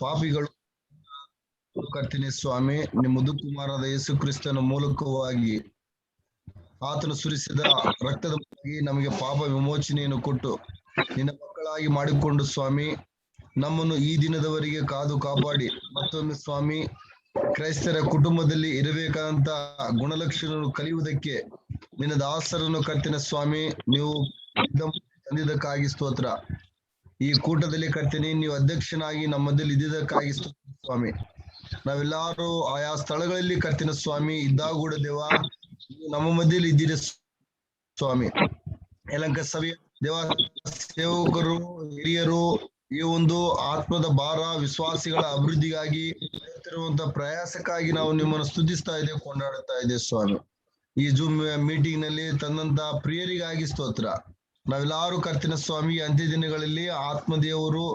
ಪಾಪಿಗಳು ಕರ್ತನೆ ಸ್ವಾಮಿ, ನಿಮ್ಮ ಮುದುಕುಮಾರನಾದ ಯೇಸು ಕ್ರಿಸ್ತನ ಮೂಲಕವಾಗಿ ಆತನು ಸುರಿಸಿದ ರಕ್ತದ ನಮಗೆ ಪಾಪ ವಿಮೋಚನೆಯನ್ನು ಕೊಟ್ಟು ನಿನ್ನ ಮಕ್ಕಳಾಗಿ ಮಾಡಿಕೊಂಡು ಸ್ವಾಮಿ, ನಮ್ಮನ್ನು ಈ ದಿನದವರೆಗೆ ಕಾದು ಕಾಪಾಡಿ ಮತ್ತೊಮ್ಮೆ ಸ್ವಾಮಿ ಕ್ರೈಸ್ತರ ಕುಟುಂಬದಲ್ಲಿ ಇರಬೇಕಾದಂತ ಗುಣಲಕ್ಷಣವನ್ನು ಕಲಿಯುವುದಕ್ಕೆ ನಿನ್ನ ದಾಸರನ್ನು ಕರ್ತಿನ ಸ್ವಾಮಿ ನೀವು ತಂದಿದ್ದಕ್ಕಾಗಿ ಸ್ತೋತ್ರ. ಈ ಕೂಟದಲ್ಲಿ ಕರ್ತೀನಿ ನೀವು ಅಧ್ಯಕ್ಷನಾಗಿ ನಮ್ಮ ಮಧ್ಯದಲ್ಲಿ ಇದ್ದಿದ್ದಕ್ಕಾಗಿ ಸ್ತೋತ್ರ ಸ್ವಾಮಿ. ನಾವೆಲ್ಲರೂ ಆಯಾ ಸ್ಥಳಗಳಲ್ಲಿ ಕರ್ತಿನ ಸ್ವಾಮಿ ಇದ್ದಾಗೂಡ ದೇವ ನಮ್ಮ ಮಧ್ಯದಲ್ಲಿ ಇದ್ದೀರಿ ಸ್ವಾಮಿ. ಯಲಹಂಕ ಸಭೆಯ ದೇವ ಸೇವಕರು, ಹಿರಿಯರು ಈ ಒಂದು ಆತ್ಮದ ಭಾರ ವಿಶ್ವಾಸಿಗಳ ಅಭಿವೃದ್ಧಿಗಾಗಿ ಪ್ರಯಾಸಕ್ಕಾಗಿ ನಾವು ನಿಮ್ಮನ್ನು ಸ್ತುತಿಸ್ತಾ ಇದ್ದೇವೆ, ಕೊಂಡಾಡುತ್ತಾ ಇದ್ದೇವೆ ಸ್ವಾಮಿ. ಈ ಜೂಮ್ ಮೀಟಿಂಗ್ ನಲ್ಲಿ ತಂದಂತ ಪ್ರಿಯರಿಗಾಗಿ ಸ್ತೋತ್ರ. ನಾವೆಲ್ಲರೂ ಕರ್ತಿನ ಸ್ವಾಮಿ ಅಂತ್ಯ ದಿನಗಳಲ್ಲಿ ಆತ್ಮದೇವರು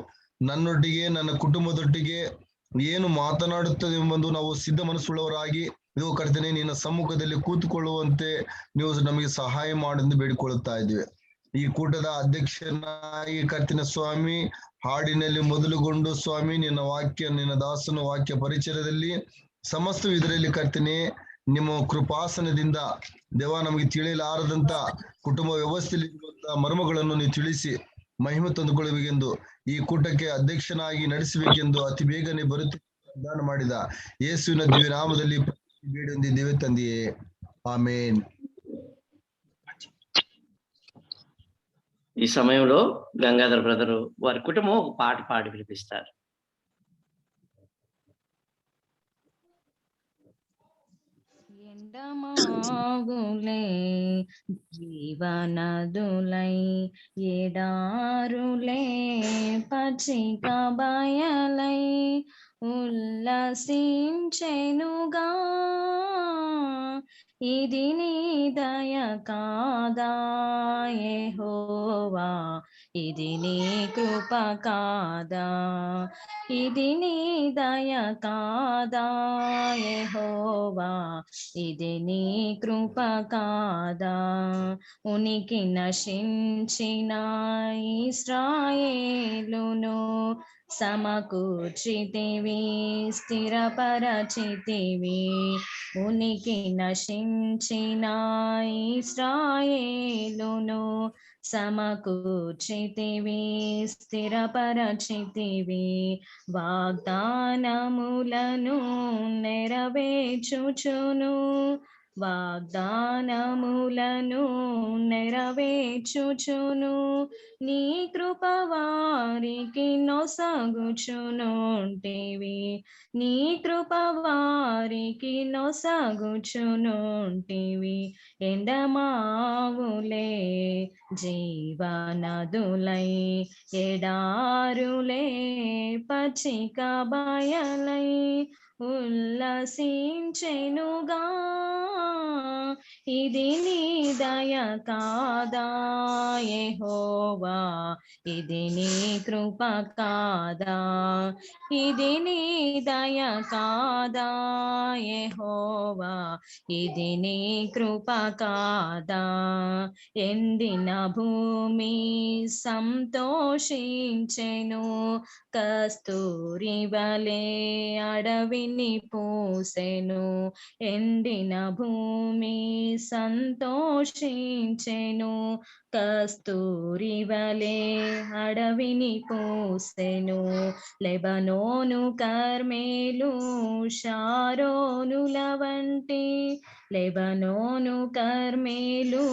ನನ್ನೊಟ್ಟಿಗೆ ನನ್ನ ಕುಟುಂಬದೊಟ್ಟಿಗೆ ಏನು ಮಾತನಾಡುತ್ತದೆ ಎಂಬುದು ನಾವು ಸಿದ್ಧ ಮನಸ್ಸುಳ್ಳವರಾಗಿ ಇದು ಕರ್ತನೆ ನಿನ್ನ ಸಮ್ಮುಖದಲ್ಲಿ ಕೂತುಕೊಳ್ಳುವಂತೆ ನೀವು ನಮಗೆ ಸಹಾಯ ಮಾಡೆಂದು ಬೇಡಿಕೊಳ್ಳುತ್ತಾ ಇದ್ದೇವೆ. ಈ ಕೂಟದ ಅಧ್ಯಕ್ಷನಾಗಿ ಕರ್ತಿನ ಸ್ವಾಮಿ ಹಾಡಿನಲ್ಲಿ ಮೊದಲುಗೊಂಡು ಸ್ವಾಮಿ ನಿನ್ನ ವಾಕ್ಯ, ನಿನ್ನ ದಾಸನ ವಾಕ್ಯ ಪರಿಚಯದಲ್ಲಿ ಸಮಸ್ತ ಇದರಲ್ಲಿ ಕರ್ತಿನಿ ನಿಮ್ಮ ಕೃಪಾಸನದಿಂದ ದೇವ ನಮಗೆ ತಿಳಿಯಲಾರದಂತ ಕುಟುಂಬ ವ್ಯವಸ್ಥೆಯಲ್ಲಿ ಇರುವಂತಹ ಮರ್ಮಗಳನ್ನು ನೀವು ತಿಳಿಸಿ ಮಹಿಮೆ ತಂದುಕೊಳ್ಳಬೇಕೆಂದು ಈ ಕೂಟಕ್ಕೆ ಅಧ್ಯಕ್ಷನಾಗಿ ನಡೆಸಬೇಕೆಂದು ಅತಿ ಬೇಗನೆ ಬರುತ್ತಿ ದಾನ ಮಾಡಿದ ಯೇಸುವಿನ ದಿವ್ಯ ನಾಮದಲ್ಲಿ ಬೇಡಿ ಹೊಂದಿದ್ದೇವೆ ತಂದೆಯೇ, ఆమేన్. ఈ సమయంలో గంగాధర్ బ్రదరు వారి కుటుంబం ఒక పాట పాడి వినిపిస్తారు. ఎండమావులే జీవనదులై ఎడారులే పచ్చిక బయలై ఉల్లసించెనుగా, ఇది నీ దయ కాదా యెహోవా, ఇది నీ కృప కాదా, ఇది నీ దయ కాదా యెహోవా, ఇది నీ కృప కాదా. ఉనికి నశించిన ఇశ్రాయేలును సమకూర్చితివి, స్థిరపరచితివి. ఉనికి నశించిన ఇశ్రాయేలును సమకూర్చితివి, స్థిరపరచితివి. వాగ్దానములను నెరవేర్చుచును, వాగ్దానములను నెరవేర్చుచును. నీ కృప వారికి నొసగుచునుంటివి, నీ కృప వారికి నొసగుచునుంటివి. ఎండమావులే జీవనదులై ఎడారులే పచ్చిక బయలై ఉల్లసించెనుగా, ఇది నీ దయ కాదా యెహోవా, ఇది నీ కృప కాదా, ఇది నీ దయ కాదా యెహోవా, ఇది నీ కృప కాదా. ఎండిన భూమి సంతోషించెను, కస్తూరి వలె అడవిని పూసెను. ఎండిన భూమి సంతోషించెను, కస్తూరి వలె అడవిని పూసెను. లెబనోను కర్మేలు షారోనుల వంటి, లెబనోను కర్మేలు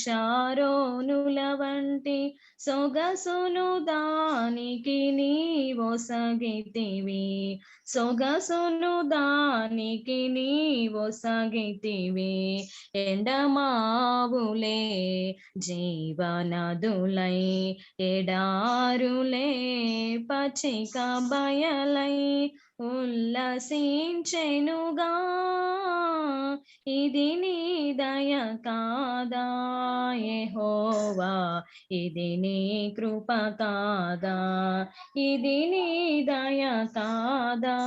షారోనుల వంటి సొగసును దానికి నీవొసగితివి, సొగసును దానికి నీవొసగితివి. ఎండమావులే జీవనదులై ఎడారులే పచ్చిక బయలై ఉల్లసించెనుగా, ఇది నీ దయ కాదా యెహోవా, ఇది నీ కృప కాదా, ఇది నీ దయ కాదా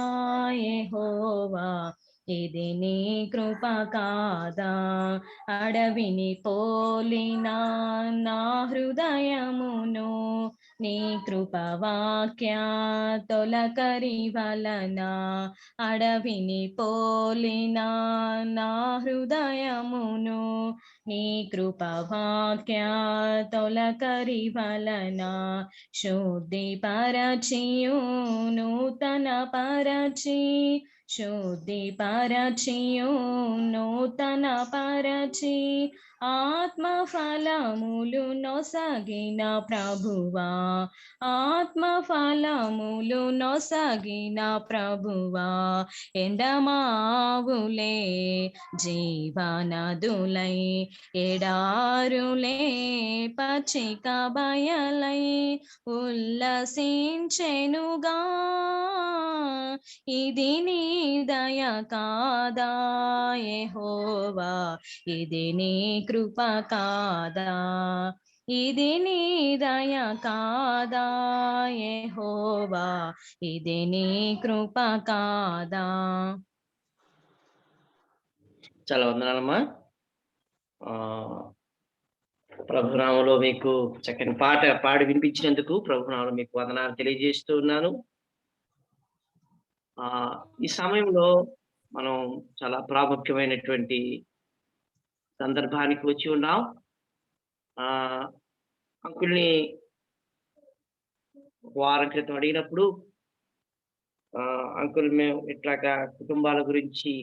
యెహోవా, ఇది నీ కృప కాదా. అడవిని పోలిన నా హృదయమును నీ కృపవాక్య తొలకరి వలన అడవిని పోలిన నా హృదయమును నీ కృపవాక్య తొలకరి వలన శుద్ధి పరచియు నూతన పరచి శుద్ధి పరచియు నూతన పరచి ఆత్మ ఫలములు నొసగిన ప్రభువా ఆత్మ ఫలములు నొసగిన ప్రభువా ఎండమావులే జీవనదులై ఎడారులే పచ్చిక బయలై ఉల్లసించెనుగా ఇది నీ దయ కాదా యెహోవా ఇది నీ కృప కాదా ఇది నీ దయ కాదా యెహోవా ఇది నీ కృప కాదా. చాలా వందనాలమ్మా. ప్రభునామంలో మీకు చక్కని పాట పాడి వినిపించినందుకు ప్రభునామంలో మీకు వందనాలు తెలియజేస్తూ ఉన్నాను. ఈ సమయంలో మనం చాలా ప్రాముఖ్యమైనటువంటి సందర్భానికి వచ్చి ఉన్నాం. అంకుల్ని వారం క్రితం అడిగినప్పుడు అంకుల్ మేము ఇట్లాగా కుటుంబాల గురించి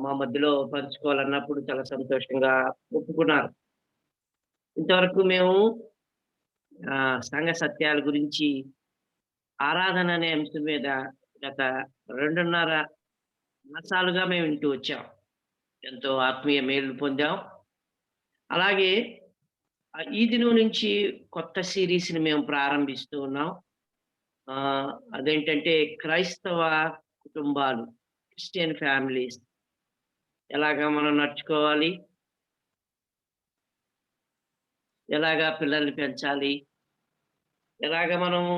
మా మధ్యలో పంచుకోవాలన్నప్పుడు చాలా సంతోషంగా ఒప్పుకున్నారు. ఇంతవరకు మేము సంఘ సత్యాల గురించి ఆరాధన అనే అంశం మీద గత 2.5 మాసాలుగా మేము వింటూ వచ్చాం. ఎంతో ఆత్మీయ మేలు పొందాం. అలాగే ఈ దినం నుంచి కొత్త సిరీస్ని మేము ప్రారంభిస్తూ ఉన్నాం. అదేంటంటే క్రైస్తవ కుటుంబాలు, క్రిస్టియన్ ఫ్యామిలీస్ ఎలాగా మనం నడుచుకోవాలి, ఎలాగా పిల్లల్ని పెంచాలి, ఎలాగా మనము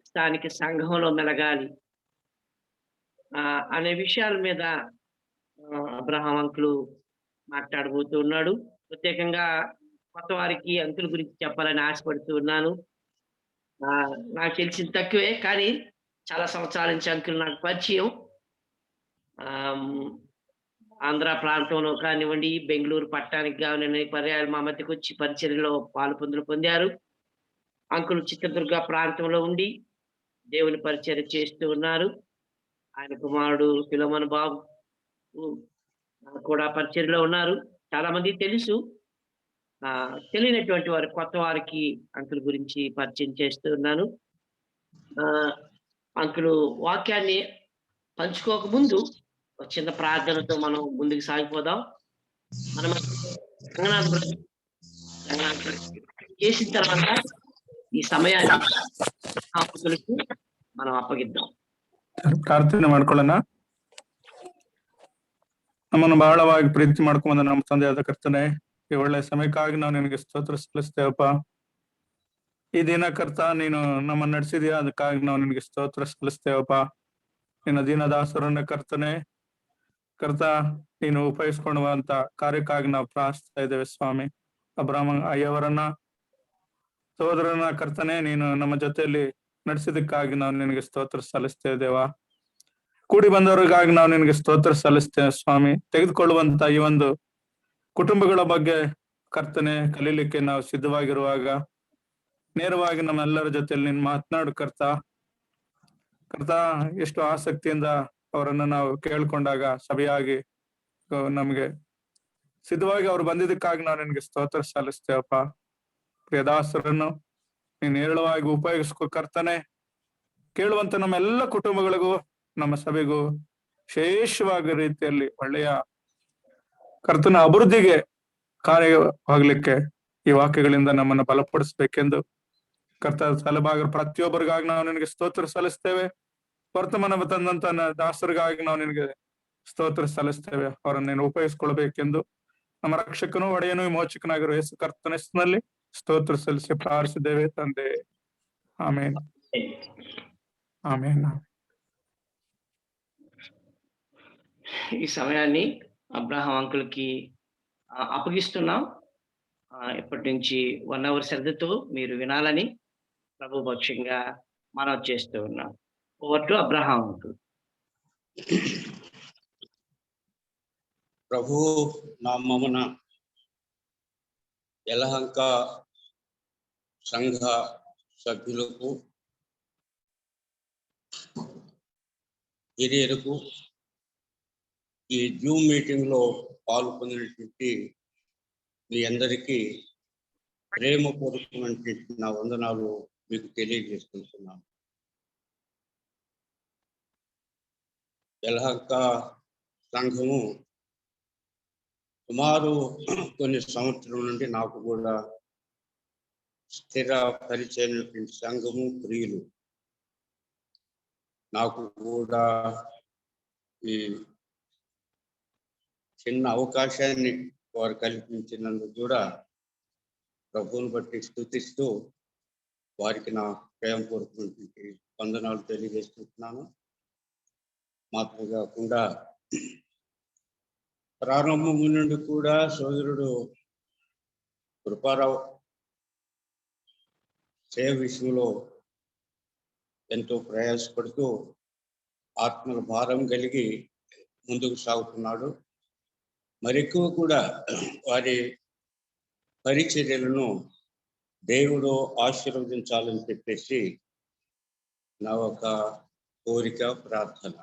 స్థానిక సంఘంలో మెలగాలి అనే విషయాల మీద అబ్రహాం అంకులు మాట్లాడబోతూ ఉన్నాడు. ప్రత్యేకంగా కొత్త వారికి అంకుల్ గురించి చెప్పాలని ఆశపడుతూ ఉన్నాను. నాకు తెలిసిన తక్కువే, కానీ చాలా సంవత్సరాల నుంచి అంకుల్ నాకు పరిచయం. ఆంధ్ర ప్రాంతంలో కానివ్వండి, బెంగళూరు పట్టణానికి కానివ్వండి పర్యాలు మా మధ్యకు వచ్చి పరిచర్యలో పాలుపొందులు పొందారు. అంకుల్ చిత్రదుర్గ ప్రాంతంలో ఉండి దేవుని పరిచర్య చేస్తూ ఉన్నారు. ఆయన కుమారుడు ఫిలోమన్ బాబు కూడా పరిచర్యలో ఉన్నారు. చాలా మంది తెలుసు. తెలియనటువంటి వారి కొత్త వారికి అంకుల్ గురించి పరిచయం చేస్తూ ఉన్నాను. అంకులు వాక్యాన్ని పంచుకోక ముందు ఒక చిన్న ప్రార్థనతో మనం ముందుకు సాగిపోదాం. మనం చేసిన తర్వాత ఈ ಸಮಯಕ್ಕೆ మనం ಅಪ್ಪಗಿದ್ದಂ. ಪ್ರಾರ್ಥನೆ ಮಾಡ್ಕೊಳ್ಳೋಣ. ನಮ್ಮನ್ನು ಬಹಳವಾಗಿ ಪ್ರೀತಿ ಮಾಡ್ಕೊಂಬಂದ ನಮ್ಮ ತಂದೆಯಾದ ಕರ್ತನೆ, ಈ ಒಳ್ಳೆ ಸಮಯಕ್ಕಾಗಿ ನಾವು ನಿನಗೆ ಸ್ತೋತ್ರ ಸಲ್ಲಿಸ್ತೇವಪ್ಪ. ಈ ದಿನ ಕರ್ತ ನೀನು ನಮ್ಮನ್ನು ನಡೆಸಿದ್ಯಾ, ಅದಕ್ಕಾಗಿ ನಾವು ನಿನಗೆ ಸ್ತೋತ್ರ ಸಲ್ಲಿಸ್ತೇವಪ್ಪ. ನಿನ್ನ ದೀನದಾಸರನ್ನ ಕರ್ತನೆ ಕರ್ತ ನೀನು ಉಪಯೋಗಿಸ್ಕೊಳ್ಳುವಂತ ಕಾರ್ಯಕ್ಕಾಗಿ ನಾವು ಪ್ರಾರ್ಥಿಸ್ತಾ ಇದ್ದೇವೆ ಸ್ವಾಮಿ. ಅಬ್ರಾಹ್ಮ ಅಯ್ಯವರನ್ನ ಸೋದರನ ಕರ್ತನೆ ನೀನು ನಮ್ಮ ಜೊತೆಯಲ್ಲಿ ನಡೆಸಿದಕ್ಕಾಗಿ ನಾವು ನಿನಗೆ ಸ್ತೋತ್ರ ಸಲ್ಲಿಸ್ತೇವೆ ದೇವಾ. ಕೂಡಿ ಬಂದವರಿಗಾಗಿ ನಾವು ನಿನಗೆ ಸ್ತೋತ್ರ ಸಲ್ಲಿಸ್ತೇವೆ ಸ್ವಾಮಿ. ತೆಗೆದುಕೊಳ್ಳುವಂತ ಈ ಒಂದು ಕುಟುಂಬಗಳ ಬಗ್ಗೆ ಕರ್ತನೆ ಕಲೀಲಿಕ್ಕೆ ನಾವು ಸಿದ್ಧವಾಗಿರುವಾಗ ನೇರವಾಗಿ ನಮ್ಮೆಲ್ಲರ ಜೊತೆಯಲ್ಲಿ ನೀನು ಮಾತನಾಡು ಕರ್ತ. ಎಷ್ಟು ಆಸಕ್ತಿಯಿಂದ ಅವರನ್ನು ನಾವು ಕೇಳ್ಕೊಂಡಾಗ ಸಭೆಯಾಗಿ ನಮ್ಗೆ ಸಿದ್ಧವಾಗಿ ಅವ್ರು ಬಂದಿದ್ದಕ್ಕಾಗಿ ನಾವು ನಿನಗೆ ಸ್ತೋತ್ರ ಸಲ್ಲಿಸ್ತೇವಪ್ಪ. ಪ್ರಿಯದಾಸರನ್ನು ನೀನು ಹೇರಳವಾಗಿ ಉಪಯೋಗಿಸ್ಕೊ ಕರ್ತನೆ. ಕೇಳುವಂತ ನಮ್ಮೆಲ್ಲ ಕುಟುಂಬಗಳಿಗೂ ನಮ್ಮ ಸಭೆಗೂ ವಿಶೇಷವಾಗಿ ರೀತಿಯಲ್ಲಿ ಒಳ್ಳೆಯ ಕರ್ತನ ಅಭಿವೃದ್ಧಿಗೆ ಕಾರ್ಯವಾಗ್ಲಿಕ್ಕೆ ಈ ವಾಕ್ಯಗಳಿಂದ ನಮ್ಮನ್ನು ಬಲಪಡಿಸ್ಬೇಕೆಂದು ಕರ್ತ ಸಲಭಾಗ ಪ್ರತಿಯೊಬ್ಬರಿಗಾಗಿ ನಾವು ನಿನಗೆ ಸ್ತೋತ್ರ ಸಲ್ಲಿಸ್ತೇವೆ. ವರ್ತಮಾನ ತಂದಂತ ದಾಸರಿಗಾಗಿ ನಾವು ನಿನಗೆ ಸ್ತೋತ್ರ ಸಲ್ಲಿಸ್ತೇವೆ. ಅವರನ್ನು ನೀನು ಉಪಯೋಗಿಸ್ಕೊಳ್ಬೇಕೆಂದು ನಮ್ಮ ರಕ್ಷಕನು ಒಡೆಯನು ವಿಮೋಚಕನಾಗಿರುವ ಯೇಸು ಕರ್ತನ ಹೆಸರಿನಲ್ಲಿ ಸ್ತೋತ್ರ ಸಲ್ಲಿಸಿ ಪ್ರಾರ್ಥಿಸಿದ್ದೇವೆ ತಂದೆ. ಆಮೇನ್ ఆమేన్. ఈ సమయాన్ని అబ్రహాం అంకుల్కి అప్పగిస్తున్నాం. ఇప్పటి నుంచి 1 అవర్ శ్రద్ధతో మీరు వినాలని ప్రభు పక్షంగా మనవి చేస్తూ ఉన్నాం. Over to Abraham uncle. ప్రభు నామమున యలహంక సంఘ సభ్యులకు, హిరియలకు, ఈ జూమ్ మీటింగ్ లో పాల్గొన్నటువంటి మీ అందరికీ ప్రేమపూర్వకమైనటువంటి నా వందనాలు మీకు తెలియజేసుకుంటున్నాను. యలహంక సంఘము సుమారు కొన్ని సంవత్సరం నుండి నాకు కూడా స్థిర పరిచయమైనటువంటి సంఘము, ప్రియులు. నాకు కూడా ఈ చిన్న అవకాశాన్ని వారు కల్పించినందుకు కూడా ప్రభువుని బట్టి స్తుతిస్తూ వారికి నా ప్రేమపూర్వకమైనటువంటి వందనాలు తెలియజేస్తున్నాను. మాత్రమే కాకుండా ప్రారంభం నుండి కూడా సోదరుడు కృపారావు సేవ విషయంలో ఎంతో ప్రయాసపడుతూ ఆత్మల భారం కలిగి ముందుకు సాగుతున్నాడు. మరెక్కువ కూడా వారి పరిచర్యలను దేవుడు ఆశీర్వదించాలని చెప్పేసి నా ఒక కోరిక, ప్రార్థన.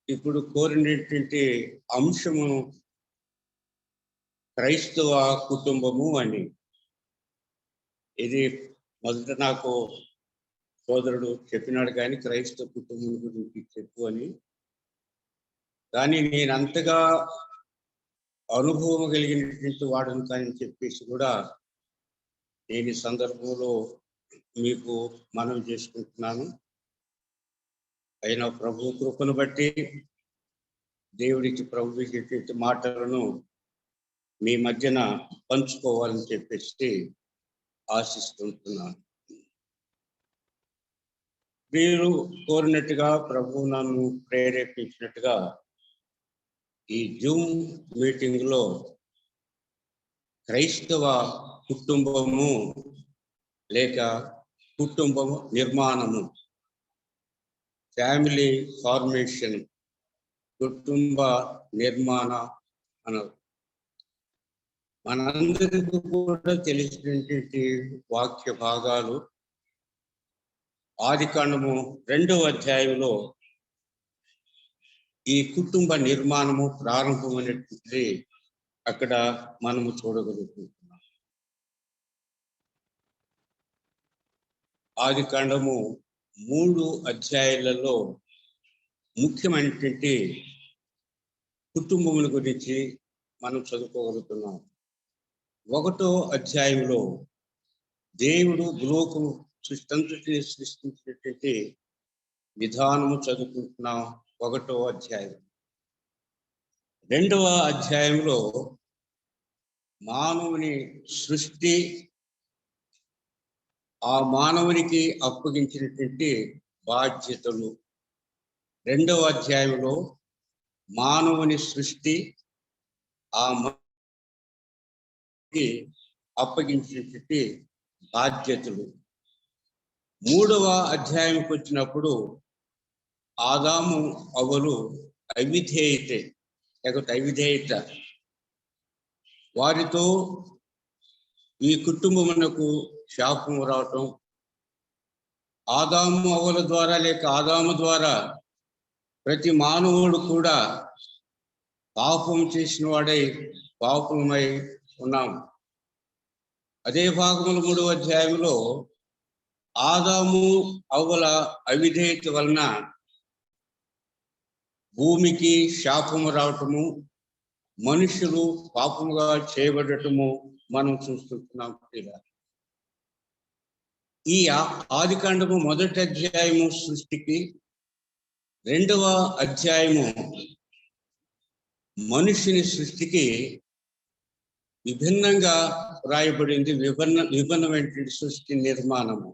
ఇప్పుడు కోరినటువంటి అంశము క్రైస్తవ కుటుంబము అని. ఇది మొదట నాకు సోదరుడు చెప్పినాడు కానీ క్రైస్తవ కుటుంబం గురించి చెప్పు అని. కానీ నేను అంతగా అనుభవం కలిగినటువంటి వాడను కానీ చెప్పేసి కూడా నేను ఈ సందర్భంలో మీకు మనవి చేసుకుంటున్నాను. అయినా ప్రభు కృపను బట్టి దేవుడికి ప్రభు చెప్పే మాటలను మీ మధ్యన పంచుకోవాలని చెప్పేసి ఆశిస్తుంటున్నాను. మీరు కోరినట్టుగా ప్రభు నన్ను ప్రేరేపించినట్టుగా ఈ జూమ్ మీటింగ్ లో క్రైస్తవ కుటుంబము లేక కుటుంబము నిర్మాణము, ఫ్యామిలీ ఫార్మేషన్, కుటుంబ నిర్మాణ అన్నారు. మనందరికీ కూడా తెలిసినటువంటి వాక్య భాగాలు ఆదికాండము 2వ అధ్యాయంలో ఈ కుటుంబ నిర్మాణము ప్రారంభమైనటువంటి అక్కడ మనము చూడగలుగుతున్నాం. ఆదికాండము 3 అధ్యాయాలలో ముఖ్యమైనటువంటి కుటుంబముల గురించి మనం చదువుకోగలుగుతున్నాం. 1వ అధ్యాయంలో దేవుడు లోకము సృష్టించినటువంటి విధానము చదువుకుంటున్నాం. 1వ అధ్యాయం. 2వ అధ్యాయంలో మానవుని సృష్టి, ఆ మానవునికి అప్పగించినటువంటి బాధ్యతలు. 2వ అధ్యాయంలో మానవుని సృష్టి, ఆ అప్పగించినటువంటి బాధ్యతలు. 3వ అధ్యాయంకి వచ్చినప్పుడు ఆదాము అవ్వలు అవిధేయత వారితో ఈ కుటుంబమునకు శాపము రావటం, ఆదాము అవ్వల ద్వారా లేక ఆదాము ద్వారా ప్రతి మానవుడు కూడా పాపం చేసిన వాడై పాపమై ఉన్నాం. అదే భాగములు 3వ అధ్యాయంలో ఆదాము అవ్వల అవిధేయత వలన భూమికి శాపము రావటము, మనుషులు పాపముగా చేయబడటము మనం చూస్తుంటున్నాం. ఈ ఆదికాండము 1వ అధ్యాయము సృష్టికి, 2వ అధ్యాయము మనుషుని సృష్టికి విభిన్నంగా రాయబడింది. విభిన్నమైనటువంటి సృష్టి నిర్మాణము.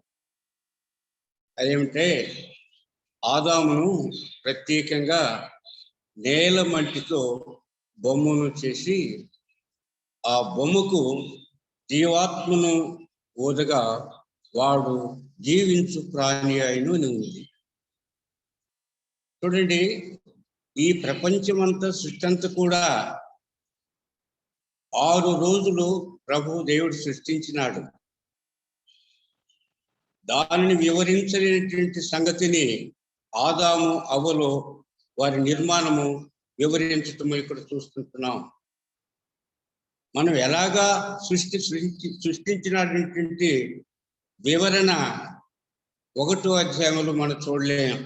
అదేమిటంటే ఆదామును ప్రత్యేకంగా నేల మట్టితో బొమ్మను చేసి ఆ బొమ్మకు జీవాత్మను ఊదగా వాడు జీవించు ప్రాణి అయిన ఉంది. చూడండి, ఈ ప్రపంచమంతా సృష్టి అంతా కూడా 6 రోజులు ప్రభు దేవుడు సృష్టించినాడు. దానిని వివరించలేనటువంటి సంగతిని ఆదాము అవ్వలో వారి నిర్మాణము వివరించటం ఇక్కడ చూస్తుంటున్నాం. మనం ఎలాగా సృష్టించినటువంటి వివరణ 1వ అధ్యాయంలో మనం చూడలేం.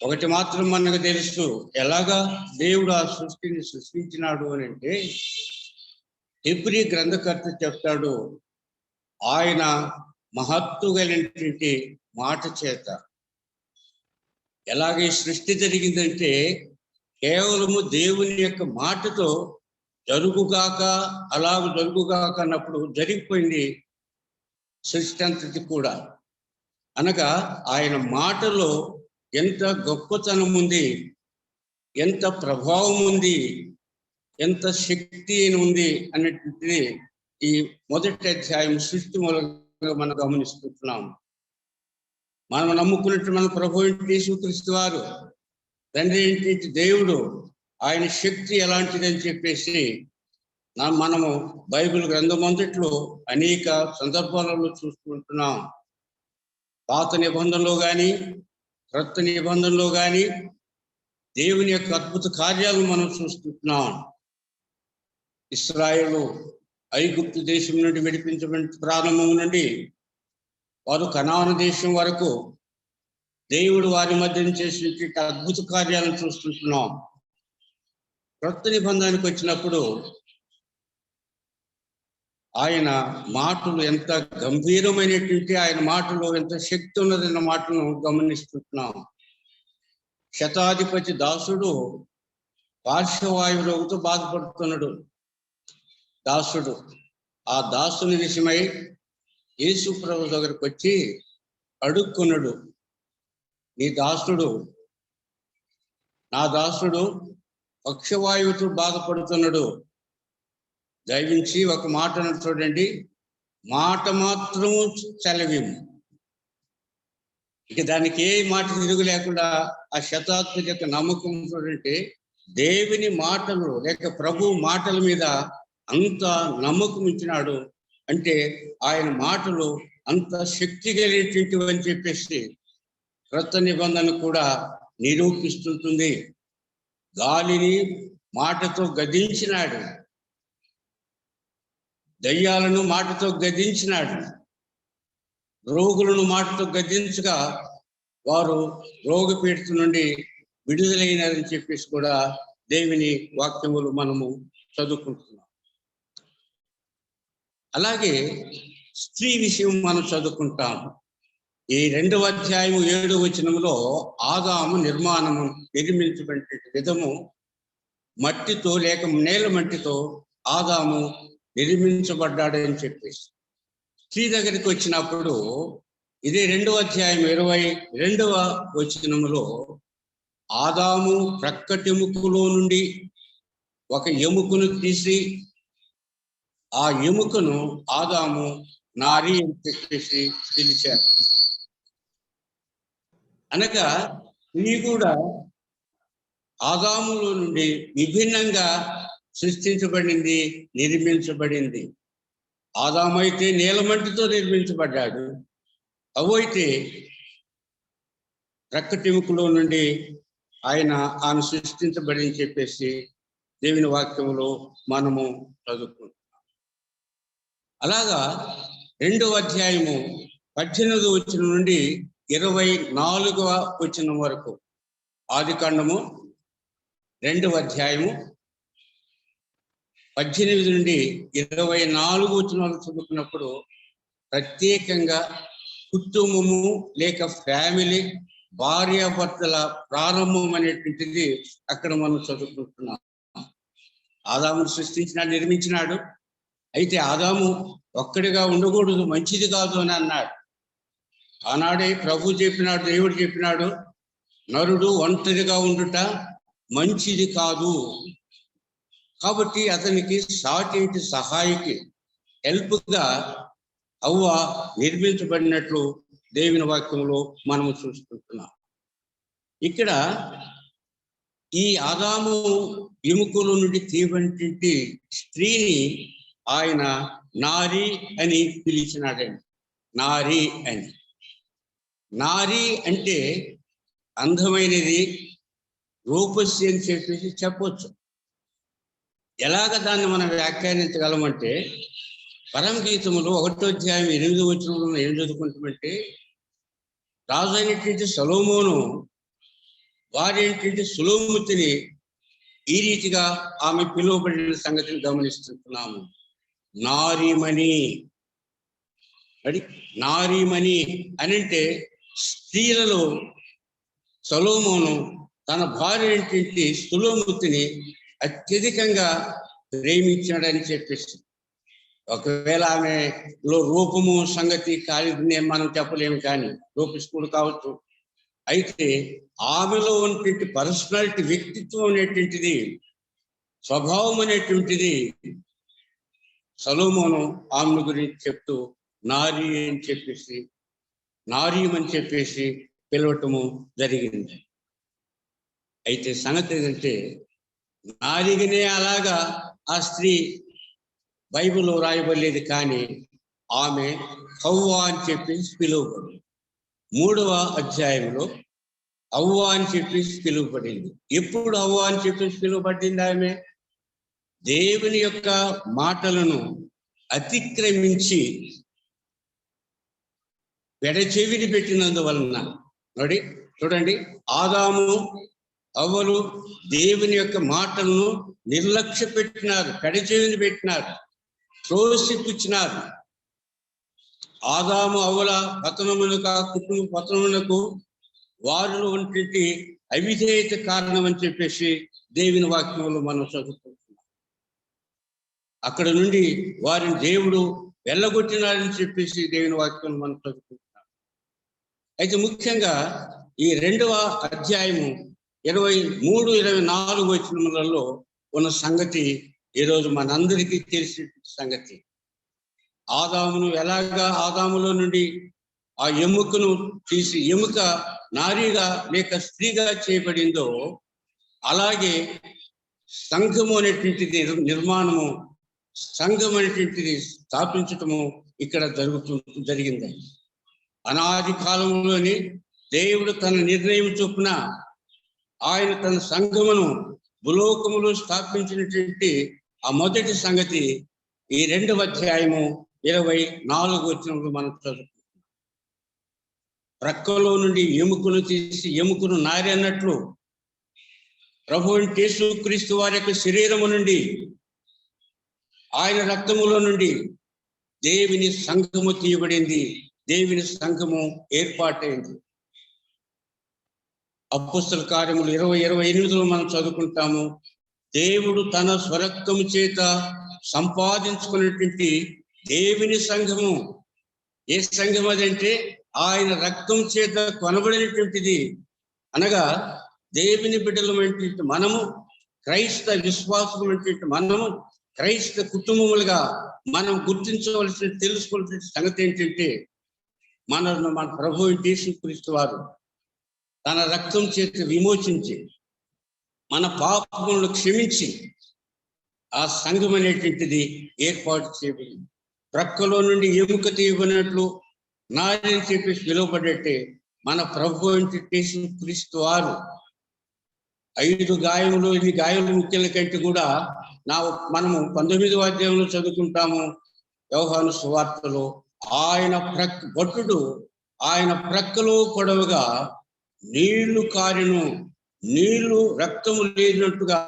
ఒకటి మాత్రం మనకు తెలుసు, ఎలాగా దేవుడు ఆ సృష్టిని సృష్టించినాడు అని అంటే, హెబ్రీ గ్రంథకర్త చెప్తాడు, ఆయన మహత్తు కలిగినటువంటి మాట చేత. ఎలాగే సృష్టి జరిగిందంటే కేవలము దేవుని యొక్క మాటతో జరుగుగాక, అలాగ జరుగుగాక అన్నప్పుడు జరిగిపోయింది సృష్టి అంతటి కూడా. అనగా ఆయన మాటలో ఎంత గొప్పతనం ఉంది, ఎంత ప్రభావం ఉంది, ఎంత శక్తి ఉంది అనేటువంటిది ఈ మొదటి అధ్యాయం సృష్టి మూలంగా మనం గమనిస్తున్నాం. మనం నమ్ముకున్నట్టు మన ప్రభు యేసుక్రీస్తు వారు తండ్రి ఏంటి దేవుడు, ఆయన శక్తి ఎలాంటిదని చెప్పేసి మనము బైబిల్ గ్రంథం అంతట్లో అనేక సందర్భాలలో చూసుకుంటున్నాం. పాత నిబంధనలో కానీ క్రొత్త నిబంధనలో కానీ దేవుని యొక్క అద్భుత కార్యాలు మనం చూసుకుంటున్నాం. ఇశ్రాయేలు ఐగుప్తు దేశం నుండి విడిపించబడిన ప్రారంభం నుండి వారు కనాను దేశం వరకు దేవుడు వారి మధ్య చేసినటువంటి అద్భుత కార్యాలను చూస్తుంటున్నాం. క్రొత్త నిబంధనకు వచ్చినప్పుడు ఆయన మాటలు ఎంత గంభీరమైనటువంటి, ఆయన మాటలో ఎంత శక్తి ఉన్నదన్న మాటను గమనిస్తున్నాం. శతాధిపతి దాసుడు పార్శ్వవాయు రోగంతో బాధపడుతున్నాడు. దాసుడు ఆ దాసుని విషయమై యేసు ప్రభు దగ్గరకు వచ్చి అడుక్కున్నాడు, నా దాసుడు పక్షవాయువుతో బాధపడుతున్నాడు, దయవించి ఒక మాటను చూడండి, మాట మాత్రము సెలవిము. ఇక దానికి ఏ మాట తిరుగు లేకుండా ఆ శతాధిపతి యొక్క నమ్మకం చూడంటే, దేవుని మాటలు లేక ప్రభు మాటల మీద అంత నమ్మకం ఇచ్చినాడు. అంటే ఆయన మాటలు అంత శక్తి కలిగేటువంటివి అని చెప్పేసి క్రొత్త నిబంధన కూడా నిరూపిస్తుంటుంది. గాలిని మాటతో గద్దించినాడు, దయ్యాలను మాటతో గద్దించినాడు, రోగులను మాటతో గద్దించగా వారు రోగపీడిత నుండి విడుదలైనారని చెప్పేసి కూడా దేవుని వాక్యములు మనము చదువుకుంటున్నాం. అలాగే స్త్రీ విషయం మనం చదువుకుంటాం. ఈ 2వ అధ్యాయం 7వ వచనంలో ఆదాము నిర్మించబడిన విధము మట్టితో లేక నేల మట్టితో ఆదాము నిర్మించబడ్డాడని చెప్పేసి, స్త్రీ దగ్గరికి వచ్చినప్పుడు ఇదే 2వ అధ్యాయం 22వ వచనములో ఆదాము ప్రక్కటెముకలో నుండి ఒక ఎముకను తీసి ఆ ఎముకను ఆదాము నారి అని చెప్పేసి పిలిచారు. అనగా స్త్రీ కూడా ఆదాములో నుండి విభిన్నంగా సృష్టించబడింది, నిర్మించబడింది. ఆదాము అయితే నేలమట్టితో నిర్మించబడ్డాడు, అవైతే ప్రక్కటెముకలో నుండి ఆమె సృష్టించబడింది చెప్పేసి దేవుని వాక్యంలో మనము చదువుకుంటాం. అలాగా 2వ అధ్యాయము 18వ వచనం నుండి 24వ వచనం వరకు, ఆదికాండము 2వ అధ్యాయము 18 నుండి 24 వచనాలు చదువుకున్నప్పుడు ప్రత్యేకంగా కుటుంబము లేక ఫ్యామిలీ, భార్యాభర్తల ప్రారంభం అనేటువంటిది అక్కడ మనం చదువుకుంటున్నాం. ఆదామును సృష్టించినాడు, నిర్మించినాడు. అయితే ఆదాము ఒక్కడిగా ఉండకూడదు, మంచిది కాదు అని అన్నాడు. ఆనాడే ప్రభు చెప్పినాడు, దేవుడు చెప్పినాడు, నరుడు ఒంటరిగా ఉండుట మంచిది కాదు. కాబట్టి అతనికి సాటి ఇంటి సహాయకి హెల్ప్గా అవ్వ నిర్మించబడినట్లు దేవుని వాక్యంలో మనము చూసుకుంటున్నాం. ఇక్కడ ఈ ఆదాము ఎముకల నుండి తీయబడినటువంటి స్త్రీని ఆయన నారి అని పిలిచినాడండి. నారి అని. నారి అంటే అందమైనది, రూపసి అని చెప్పేసి చెప్పొచ్చు. ఎలాగ దాన్ని మనం వ్యాఖ్యానించగలమంటే పరమగీతములో 1వ అధ్యాయం 8వ వచనంలో ఏం చదువుకుంటామంటే, రాజు అయినటువంటి సొలొమోను వారైనటువంటి సులోముతిని ఈ రీతిగా ఆమె పిలువబడిన సంగతిని గమనిస్తున్నాము. నారీమణి. నారీమణి అని అంటే స్త్రీలలో సొలొమోను తన భార్య అయినటువంటి సులోముతిని అత్యధికంగా ప్రేమించాడని చెప్పేసి, ఒకవేళ ఆమెలో రూపము సంగతి కాలిదని మనం చెప్పలేము, కానీ రూపిస్తుడు కావచ్చు. అయితే ఆమెలో ఉన్నటువంటి పర్సనాలిటీ, వ్యక్తిత్వం అనేటువంటిది, స్వభావం అనేటువంటిది సొలొమోను ఆమెను గురించి చెప్తూ నారీ అని చెప్పేసి, నారీమని చెప్పేసి పిలవటము జరిగింది. అయితే సంగతి ఏంటంటే, నారిగానే అలాగా ఆ స్త్రీ బైబిల్లో రాయబడలేదు, కానీ ఆమె హవ్వ అని చెప్పేసి పిలువబడింది. 3వ అధ్యాయంలో హవ్వ అని చెప్పేసి పిలువబడింది. ఎప్పుడు హవ్వ అని చెప్పేసి పిలువబడింది? ఆమె దేవుని యొక్క మాటలను అతిక్రమించి పెడచెవిని పెట్టినందువలన. చూడండి, ఆదాము హవ్వలు దేవుని యొక్క మాటలను నిర్లక్ష్య పెట్టినారు, పెడచెవిని పెట్టినారు, త్రోసిపుచ్చినారు. ఆదాము హవ్వల పతనమునకు, కుటుంబ పతనమునకు వారిలో ఉన్నటువంటి అవిధేయత కారణం అని చెప్పేసి దేవుని వాక్యంలో మనం చదువుకుంటున్నాం. అక్కడ నుండి వారిని దేవుడు వెళ్ళగొట్టినారని చెప్పేసి దేవుని వాక్యంలో మనం చదువుకుంటున్నాం. అయితే ముఖ్యంగా ఈ 2వ అధ్యాయము 23, 24 వచనములలో ఉన్న సంగతి ఈరోజు మనందరికీ తెలిసిన సంగతి. ఆదామును ఎలాగా ఆదాములో నుండి ఆ ఎముకను తీసి, ఎముక నారీగా లేక స్త్రీగా చేయబడిందో, అలాగే సంఘము అనేటువంటిది నిర్మాణము, సంఘం అనేటువంటిది స్థాపించటము ఇక్కడ జరిగింది. అనాది కాలంలోని దేవుడు తన నిర్ణయం చొప్పున ఆయన తన సంఘమును భూలోకములో స్థాపించినటువంటి ఆ మొదటి సంగతి ఈ 2వ అధ్యాయము 24 వచనంలో మనం చదువుకుంటున్నాం. ప్రక్కలో నుండి ఎముకను తీసి ఎముకను నారి అన్నట్లు ప్రభువు యేసుక్రీస్తు వారి యొక్క శరీరము నుండి, ఆయన రక్తములో నుండి దేవుని సంఘము తీయబడింది, దేవుని సంఘము ఏర్పాటైంది. అపొస్తలుల కార్యములు 20:28లో మనం చదువుకుంటాము. దేవుడు తన స్వరక్తము చేత సంపాదించుకున్నటువంటి దేవుని సంఘము. ఏ సంఘం అదంటే ఆయన రక్తం చేత కొనబడినటువంటిది. అనగా దేవుని బిడ్డలమైనటువంటి మనము, క్రైస్తవ విశ్వాసమైనటువంటి మనము, క్రైస్తవ కుటుంబములుగా మనం గుర్తించవలసిన, తెలుసుకోవాల్సిన సంగతి ఏంటంటే, మన ప్రభువు యేసుక్రీస్తు వారు తన రక్తం చేత విమోచించి మన పాపములను క్షమించి ఆ సంఘం అనేటువంటిది ఏర్పాటు చేయబడింది. ప్రక్కలో నుండి ఎముక తీయబడినట్లు నారి అని చెప్పేసి పిలువబడ్డట్టే మన ప్రభువు యేసుక్రీస్తు వారు 5 గాయములు, 8 గాయముల ముఖ్యుల కంటే కూడా మనము 19వ అధ్యాయంలో చదువుకుంటాము. యోహాను సువార్తలో ఆయన భటుడు ఆయన ప్రక్కలో పొడవుగా నీళ్లు కారెను, నీళ్లు రక్తము లేనట్టుగా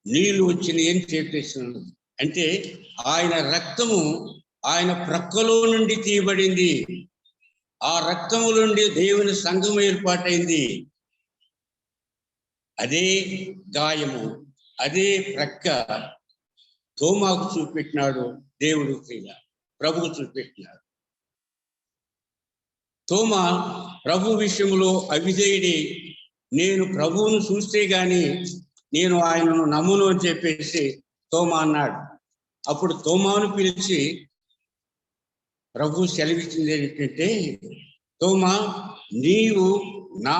నీళ్లు వచ్చినాయి అని చెప్పేసినాడు. అంటే ఆయన రక్తము ఆయన ప్రక్కలో నుండి తీయబడింది. ఆ రక్తము నుండి దేవుని సంఘం ఏర్పాటైంది. అదే గాయము, అదే ప్రక్క తోమాకు చూపెట్టినాడు దేవుడు, ప్రభువు చూపెట్టినాడు. తోమా ప్రభు విషయంలో అవిధేయుడి, నేను ప్రభువును చూస్తే గాని నేను ఆయనను నమ్మును అని చెప్పేసి తోమా అన్నాడు. అప్పుడు తోమాను పిలిచి ప్రభు సెలవిచ్చింది ఏంటంటే, తోమా, నీవు నా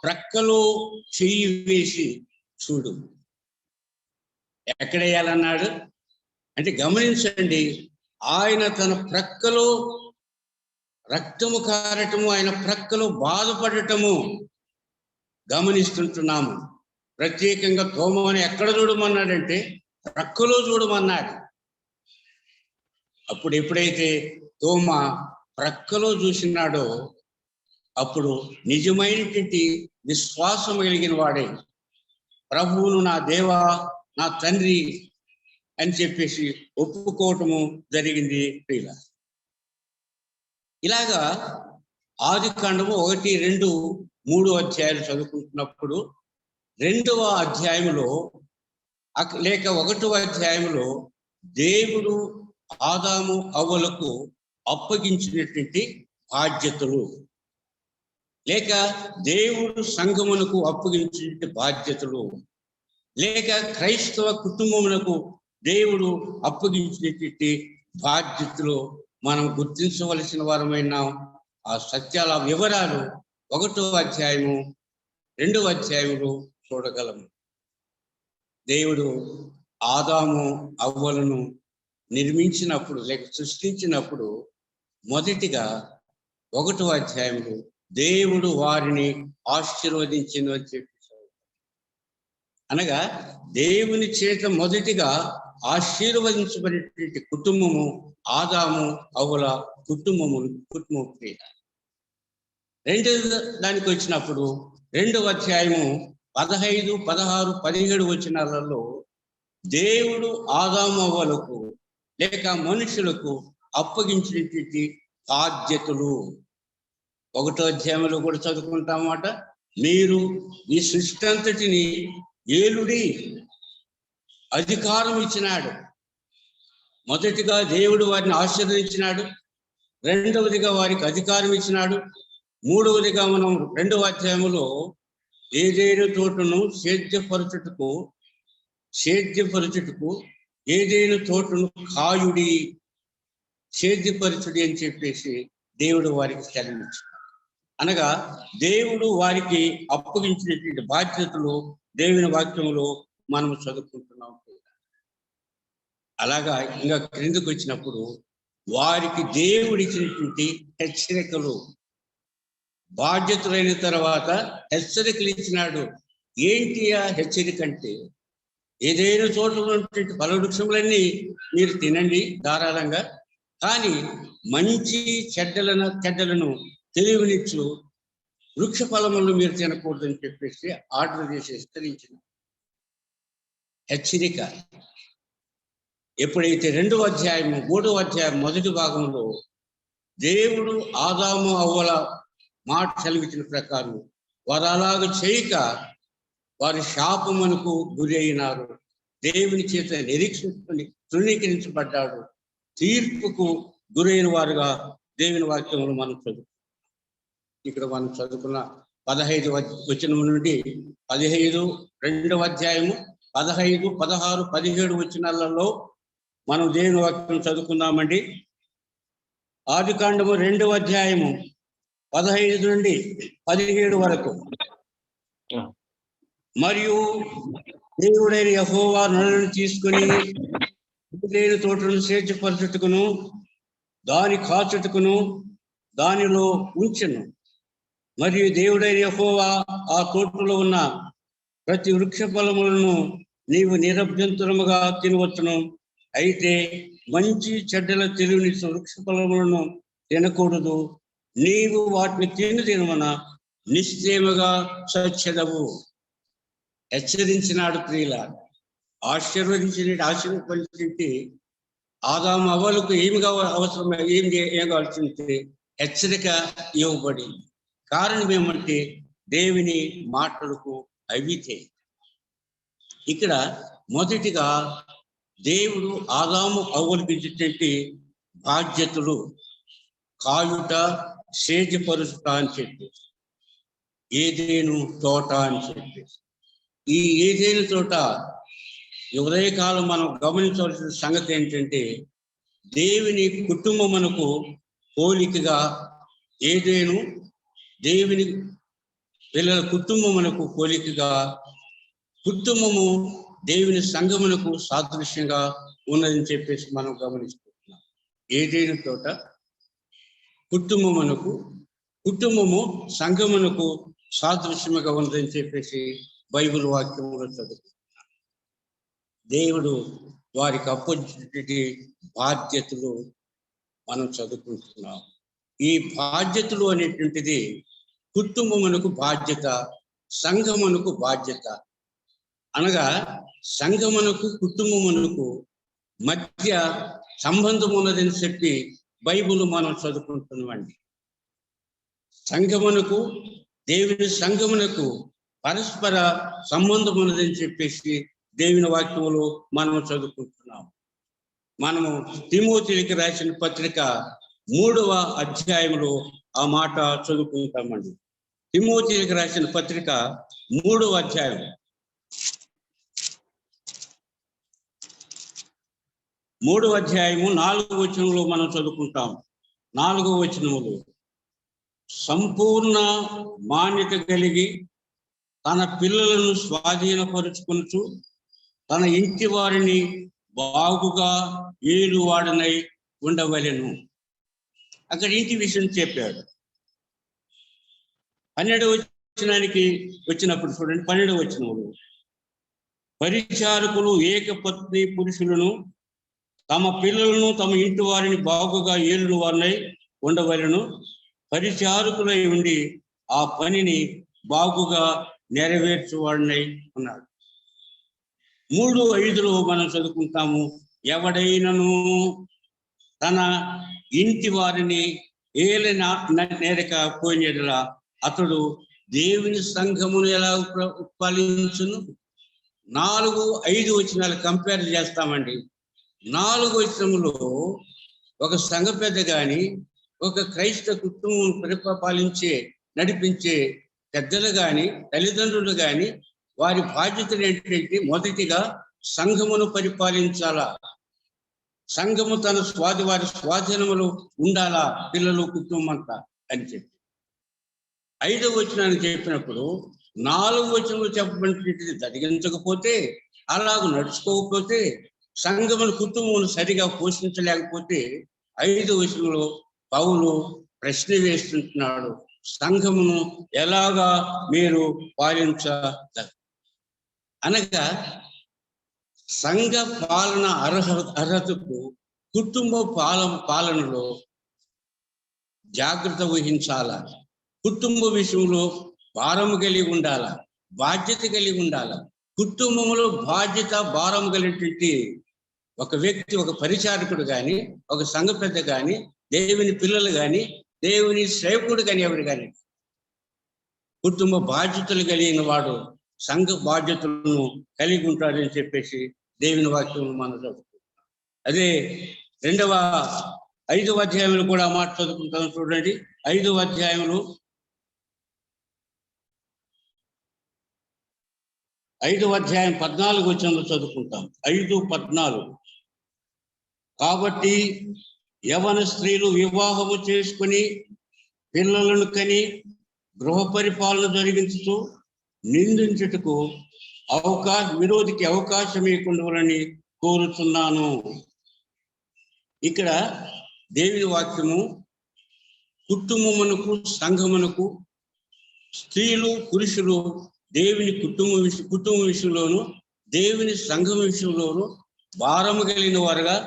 ప్రక్కలో చెయ్యి వేసి చూడు. ఎక్కడ వేయాలన్నాడు అంటే గమనించండి, ఆయన తన ప్రక్కలో రక్తము కారటము, ఆయన ప్రక్కలో బాధపడటము గమనిస్తుంటున్నాము. ప్రత్యేకంగా తోమాను ఎక్కడ చూడమన్నాడంటే ప్రక్కలో చూడమన్నాడు. అప్పుడు ఎప్పుడైతే తోమా ప్రక్కలో చూసినాడో అప్పుడు నిజమైనటువంటి విశ్వాసం కలిగిన వాడే ప్రభువును నా దేవా, నా తండ్రి అని చెప్పేసి ఒప్పుకోవటము జరిగింది. ప్రియుల, ఇలాగా ఆదికాండము 1, 2, 3 అధ్యాయాలు చదువుకుంటున్నప్పుడు 2వ అధ్యాయంలో లేక 1వ అధ్యాయంలో దేవుడు ఆదాము అవ్వలకు అప్పగించినటువంటి బాధ్యతలు, లేక దేవుడు సంఘమునకు అప్పగించినటువంటి బాధ్యతలు, లేక క్రైస్తవ కుటుంబమునకు దేవుడు అప్పగించినటువంటి బాధ్యతలు మనం గుర్తించవలసిన వారమైన ఆ సత్యాల వివరాలు 1వ అధ్యాయము 2వ అధ్యాయంలో చూడగలము. దేవుడు ఆదాము అవ్వలను నిర్మించినప్పుడు లేక సృష్టించినప్పుడు మొదటిగా 1వ అధ్యాయంలో దేవుడు వారిని ఆశీర్వదించింది అని చెప్పి, అనగా దేవుని చేత మొదటిగా ఆశీర్వదించబడినటువంటి కుటుంబము ఆదాము అవ్వల కుటుంబము. ప్రియ, 2వ దానికి వచ్చినప్పుడు 2వ అధ్యాయము 15, 16, 17 వచనాలలో దేవుడు ఆదాము అవ్వలకు లేక మనుషులకు అప్పగించినటువంటి బాధ్యతలు 1వ అధ్యాయంలో కూడా చదువుకుంటామాట. మీరు ఈ సృష్టి అంతటిని ఏలుడి అధికారం ఇచ్చినాడు. మొదటిగా దేవుడు వారిని ఆశీర్వదించినాడు, 2వదిగా వారికి అధికారం ఇచ్చినాడు, 3వదిగా మనం 2వ అధ్యాయంలో ఏదేను తోటను సేద్యపరచుటకు ఏదేను తోటను కాయుడి సేద్యపరచుడి అని చెప్పేసి దేవుడు వారికి సెలవిచ్చాడు. అనగా దేవుడు వారికి అప్పగించినటువంటి బాధ్యతలు దేవుని వాక్యంలో మనం చదువుకుంటున్నాం. అలాగా ఇంకా క్రిందకు వచ్చినప్పుడు వారికి దేవుడు ఇచ్చినటువంటి హెచ్చరికలు, బాధ్యతలైన తర్వాత హెచ్చరికలు ఇచ్చినాడు. ఏంటి ఆ హెచ్చరిక అంటే, ఏదైనా చోట ఉన్నటువంటి ఫలవృక్షములన్నీ మీరు తినండి ధారాళంగా, కానీ మంచి చెడ్డలను తెలివినిచ్చు వృక్ష ఫలములను మీరు తినకూడదని చెప్పేసి ఆర్డర్ చేసి హెచ్చరించిన హెచ్చరిక. ఎప్పుడైతే 2వ అధ్యాయం 3వ అధ్యాయం మొదటి భాగంలో దేవుడు ఆదాము అవ్వల మాట సెలవిచ్చిన ప్రకారం వారు అలాగ చేయక వారి శాపమునకు గురి అయినారు. దేవుని చేత తృణీకరించబడ్డాడు, తీర్పుకు గురైన వారుగా దేవుని వాక్యములు మనం ఇక్కడ మనం చదువుకున్న 15 వచనం నుండి 15, 2వ అధ్యాయము 15, 16, 17 వచనాలలో మనం దేవుని వాక్యం చదువుకుందామండి. ఆదికాండము 2వ అధ్యాయము 15 నుండి 17 వరకు. మరియు దేవుడైన యెహోవా నరులను తీసుకుని ఏదైనా తోటను సేద్యపరచుటకును దాని కాచుటకును దానిలో ఉంచెను. మరియు దేవుడైన యెహోవా ఆ తోటలో ఉన్న ప్రతి వృక్ష ఫలములను నీవు నిరభ్యంతరముగా తినవచ్చును, అయితే మంచి చెడ్డల తెలివినిచ్చు వృక్ష ఫలములను తినకూడదు. నీవు వాటిని తినవన నిశ్చయముగా చచ్చెదవు. హెచ్చరించినాడు. ప్రియుల, ఆశీర్వదించి ఆదాము అవ్వలకు ఏమి అవసరం, ఏం కావాల్సింటే హెచ్చరిక ఇవ్వబడింది. కారణం ఏమంటే దేవుని మాటలకు అవితే. ఇక్కడ మొదటిగా దేవుడు ఆదాము అవ్వలకు ఇచ్చేటువంటి బాధ్యతలు కాయుట, సేద్యపరుచుట అని చెప్పేసి, ఏదేను తోట అని చెప్పేసి, ఈ ఏదైనా చోట ఈ ఉదయకాలం మనం గమనించవలసిన సంగతి ఏంటంటే, దేవుని కుటుంబమునకు పోలికగా ఏదేను దేవుని పిల్లల కుటుంబమునకు పోలికగా కుటుంబము దేవుని సంఘమునకు సాదృశ్యంగా ఉన్నదని చెప్పేసి మనం గమనించుకుంటున్నాం. ఏదైనా చోట కుటుంబము సంఘమునకు సాదృశ్యముగా ఉన్నదని చెప్పేసి బైబిల్ వాక్యంలో చదువుకుంటున్నాం. దేవుడు వారికి అప్పగించినటువంటి బాధ్యతలు మనం చదువుకుంటున్నాం. ఈ బాధ్యతలు అనేటువంటిది కుటుంబమునకు బాధ్యత, సంఘమునకు బాధ్యత. అనగా సంఘమునకు కుటుంబమునకు మధ్య సంబంధం ఉన్నదని చెప్పి బైబిల్ మనం చదువుకుంటున్నామండి. సంఘమునకు దేవుని సంఘమునకు పరస్పర సంబంధం ఉన్నదని చెప్పేసి దేవుని వాక్యములు మనం చదువుకుంటున్నాం. మనము తిమోతికి రాసిన పత్రిక 3వ అధ్యాయంలో ఆ మాట చదువుకుంటామండి. తిమోతికి రాసిన పత్రిక 3వ అధ్యాయం 3వ అధ్యాయము 4వ వచనంలో మనం చదువుకుంటాం. 4వ వచనములో, సంపూర్ణ మాన్యత కలిగి తన పిల్లలను స్వాధీనపరుచుకొనుచు తన ఇంటి వారిని బాగుగా ఏలువాడనై ఉండవలెను. అక్కడ ఇంటి విషయం చెప్పాడు. 12వ వచనానికి వచ్చినప్పుడు చూడండి, 12వ వచనములు, పరిచారకులు ఏకపత్ని పురుషులను తమ పిల్లలను తమ ఇంటి వారిని బాగుగా ఏలుడు వారినై ఉండవలెను. పరిచారకులై ఉండి ఆ పనిని బాగుగా నెరవేర్చువాడినై ఉన్నాడు. 3:5లో మనం చదువుకుంటాము, ఎవడైనను తన ఇంటి వారిని నేరక పోయినలా అతడు దేవుని సంఘమును ఎలా పాలించును. 4-5 వచనాలు కంపేర్ చేస్తామండి. 4వ వచనంలో ఒక సంఘ పెద్ద కానీ ఒక క్రైస్తవ కుటుంబం పరిపాలించే నడిపించే పెద్దలు కానీ తల్లిదండ్రులు కానీ వారి బాధ్యతలు ఏంటంటే, మొదటిగా సంఘమును పరిపాలించాలా, సంఘము తన వారి స్వాధీనములు ఉండాలా, పిల్లలు కుటుంబం అంతా అని చెప్పి 5వ వచనాన్ని చెప్పినప్పుడు 4వ వచనంలో చెప్పబడినటువంటిది జరిగించకపోతే, అలాగ నడుచుకోకపోతే, సంఘమును కుటుంబమును సరిగా పోషించలేకపోతే 5వ వచనంలో పౌలు ప్రశ్న వేస్తుంటున్నాడు, సంఘమును ఎలాగా మీరు పాలించగలరు అనగా సంఘ పాలన అర్హతకు కుటుంబ పాలనలో జాగ్రత్త వహించాలా, కుటుంబ విషయంలో భారము కలిగి ఉండాలా, బాధ్యత కలిగి ఉండాలా. కుటుంబంలో బాధ్యత భారం కలిగినటువంటి ఒక వ్యక్తి, ఒక పరిచారకుడు కానీ, ఒక సంఘ పెద్ద కానీ, దేవుని పిల్లలు కానీ, దేవుని సేవకుడు కానీ, ఎవరు కానీ కుటుంబ బాధ్యతలు కలిగిన వాడు సంఘ బాధ్యతలను కలిగి ఉంటాడని చెప్పేసి దేవుని వాక్యం మనం చదువుకుంటాం. అదే 5వ అధ్యాయంలో కూడా మాట చదువుకుంటాం చూడండి. 5వ అధ్యాయంలో 5వ అధ్యాయం 14వ వచనంలో చదువుకుంటాం. 5:14, కాబట్టి యవన స్త్రీలు వివాహము చేసుకుని పిల్లలను కని గృహ పరిపాలన జరిగించుతూ నిందించుటకు విరోధికి అవకాశం ఇవ్వకుండాలని కోరుతున్నాను. ఇక్కడ దేవుని వాక్యము కుటుంబమునకు సంఘమునకు స్త్రీలు పురుషులు దేవుని కుటుంబ విషయంలోను దేవుని సంఘం విషయంలోను భారము కలిగిన వారుగా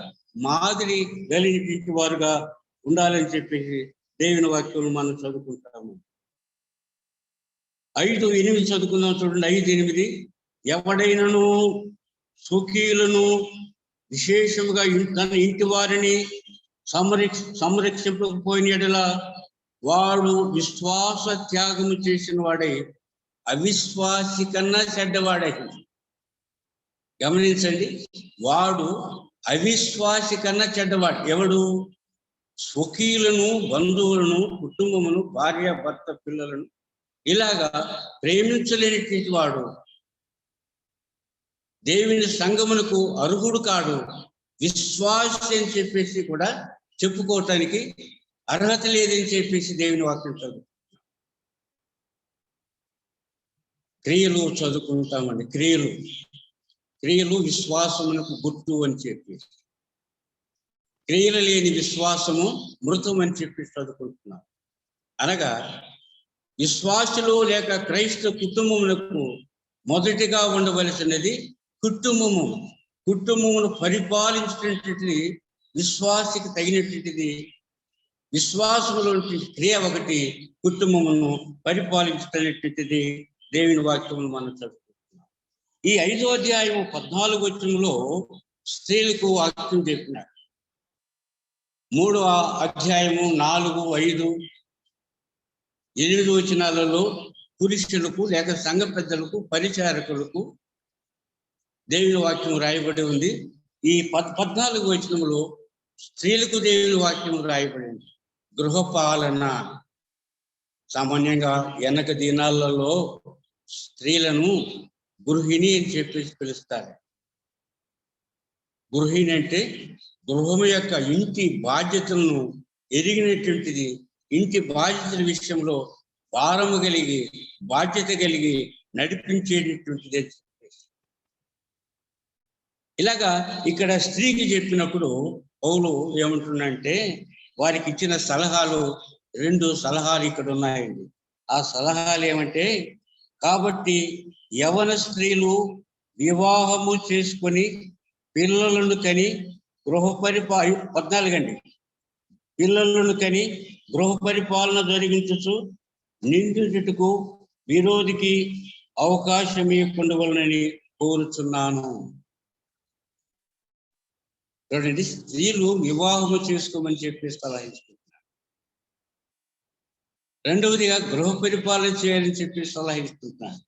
మాదిరి కలిగిన వారుగా ఉండాలని చెప్పేసి దేవుని వాక్యం మనం చదువుకుంటాము. 5:8 చదువుకుందాం చూడండి. 5:8, ఎవడైనను స్వకీయులను విశేషముగా తన ఇంటి వారిని సంరక్షింపకపోయిన యెడల వాడు విశ్వాస త్యాగము చేసిన వాడై అవిశ్వాసి కన్నా చెడ్డవాడై. గమనించండి, వాడు అవిశ్వాసి కన్నా చెడ్డవాడు. ఎవడు? స్వకీయులను, బంధువులను, కుటుంబమును, భార్య భర్త పిల్లలను ఇలాగా ప్రేమించలేనిటువంటి వాడు దేవుని సంఘమునకు అర్హుడు కాడు, విశ్వాసి అని చెప్పేసి కూడా చెప్పుకోవటానికి అర్హత లేదని చెప్పేసి దేవుని వాక్యం చదువు. క్రియలు చదువుకుంటామండి. క్రియలు విశ్వాసమునకు గుర్తు అని చెప్పేసి, క్రియలు లేని విశ్వాసము మృతం అని చెప్పి చదువుకుంటున్నాం. అనగా విశ్వాసులు లేక క్రైస్తవ కుటుంబములకు మొదటిగా ఉండవలసినది కుటుంబమును పరిపాలించినటువంటిది, విశ్వాసికి తగినటువంటిది విశ్వాసములో క్రియ ఒకటి, కుటుంబమును పరిపాలించినటువంటిది దేవుని వాక్యమును మనం చదువుకుంటున్నాం. ఈ 5వ అధ్యాయము 14వ వచనంలో స్త్రీలకు వాక్యం చెప్పినాడు. 3వ అధ్యాయము 4, 5, 8 వచనాలలో పురుషులకు లేక సంఘ పెద్దలకు, పరిచారకులకు దేవుని వాక్యం రాయబడి ఉంది. ఈ 14వ వచనంలో స్త్రీలకు దేవుని వాక్యం రాయబడింది. గృహపాలన. సామాన్యంగా వెనక దినాలలో స్త్రీలను గృహిణి అని చెప్పేసి పిలుస్తారు. గృహిణి అంటే గృహము యొక్క ఇంటి బాధ్యతలను ఎరిగినటువంటిది, ఇంటి బాధ్యతల విషయంలో భారము కలిగి, బాధ్యత కలిగి నడిపించేటటువంటిది. ఇలాగా ఇక్కడ స్త్రీకి చెప్పినప్పుడు పౌలు ఏమంటున్నంటే, వారికి ఇచ్చిన సలహాలు 2 సలహాలు ఇక్కడ ఉన్నాయండి. ఆ సలహాలు ఏమంటే, కాబట్టి యవన స్త్రీలు వివాహము చేసుకొని పిల్లలను కని 14 అండి, పిల్లలను కని గృహ పరిపాలన జరిగించు నిందితుటకు విరోధికి అవకాశం ఇవ్వకుండవలనని కోరుచున్నాను. చూడండి, స్త్రీలు వివాహము చేసుకోమని చెప్పి సలహా ఇస్తున్నారు. 2వదిగా గృహ పరిపాలన చేయాలని చెప్పి సలహా ఇస్తున్నారు.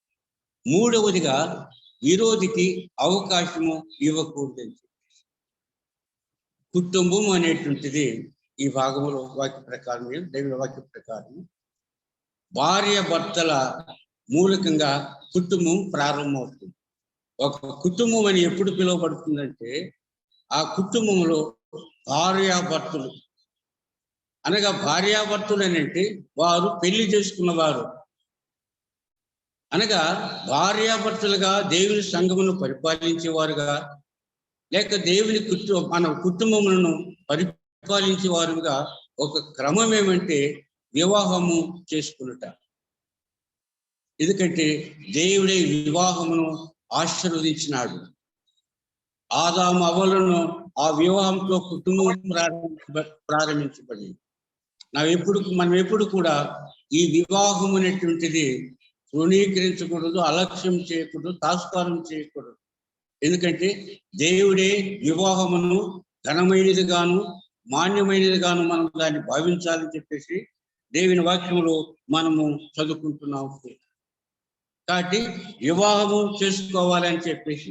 3వదిగా విరోధికి అవకాశము ఇవ్వకూడదని చెప్పి. కుటుంబం అనేటువంటిది ఈ భాగంలో వాక్య ప్రకారం, దేవుని వాక్య ప్రకారం భార్య భర్తల మూలకంగా కుటుంబం ప్రారంభమవుతుంది. ఒక కుటుంబం అని ఎప్పుడు పిలువబడుతుందంటే, ఆ కుటుంబంలో భార్యాభర్తలు అనగా భార్యాభర్తలు అని అంటే వారు పెళ్లి చేసుకున్నవారు, అనగా భార్యాభర్తలుగా దేవుని సంఘమును పరిపాలించేవారుగా, లేక దేవుని మన కుటుంబములను పరిపాలించేవారుగా ఒక క్రమం ఏమంటే వివాహము చేసుకున్నట. ఎందుకంటే దేవుడే వివాహమును ఆశీర్వదించినాడు. ఆదాము అవ్వలను ఆ వివాహంతో కుటుంబం ప్రారంభించబడింది. మనం ఎప్పుడు కూడా ఈ వివాహం అనేటువంటిది తృణీకరించకూడదు, అలక్ష్యం చేయకూడదు, తాస్కారం చేయకూడదు. ఎందుకంటే దేవుడే వివాహమును ఘనమైనది గాను మాన్యమైనది గాను మనం దాన్ని భావించాలని చెప్పేసి దేవుని వాక్యంలో మనము చదువుకుంటున్నాం. కాబట్టి వివాహము చేసుకోవాలని చెప్పేసి,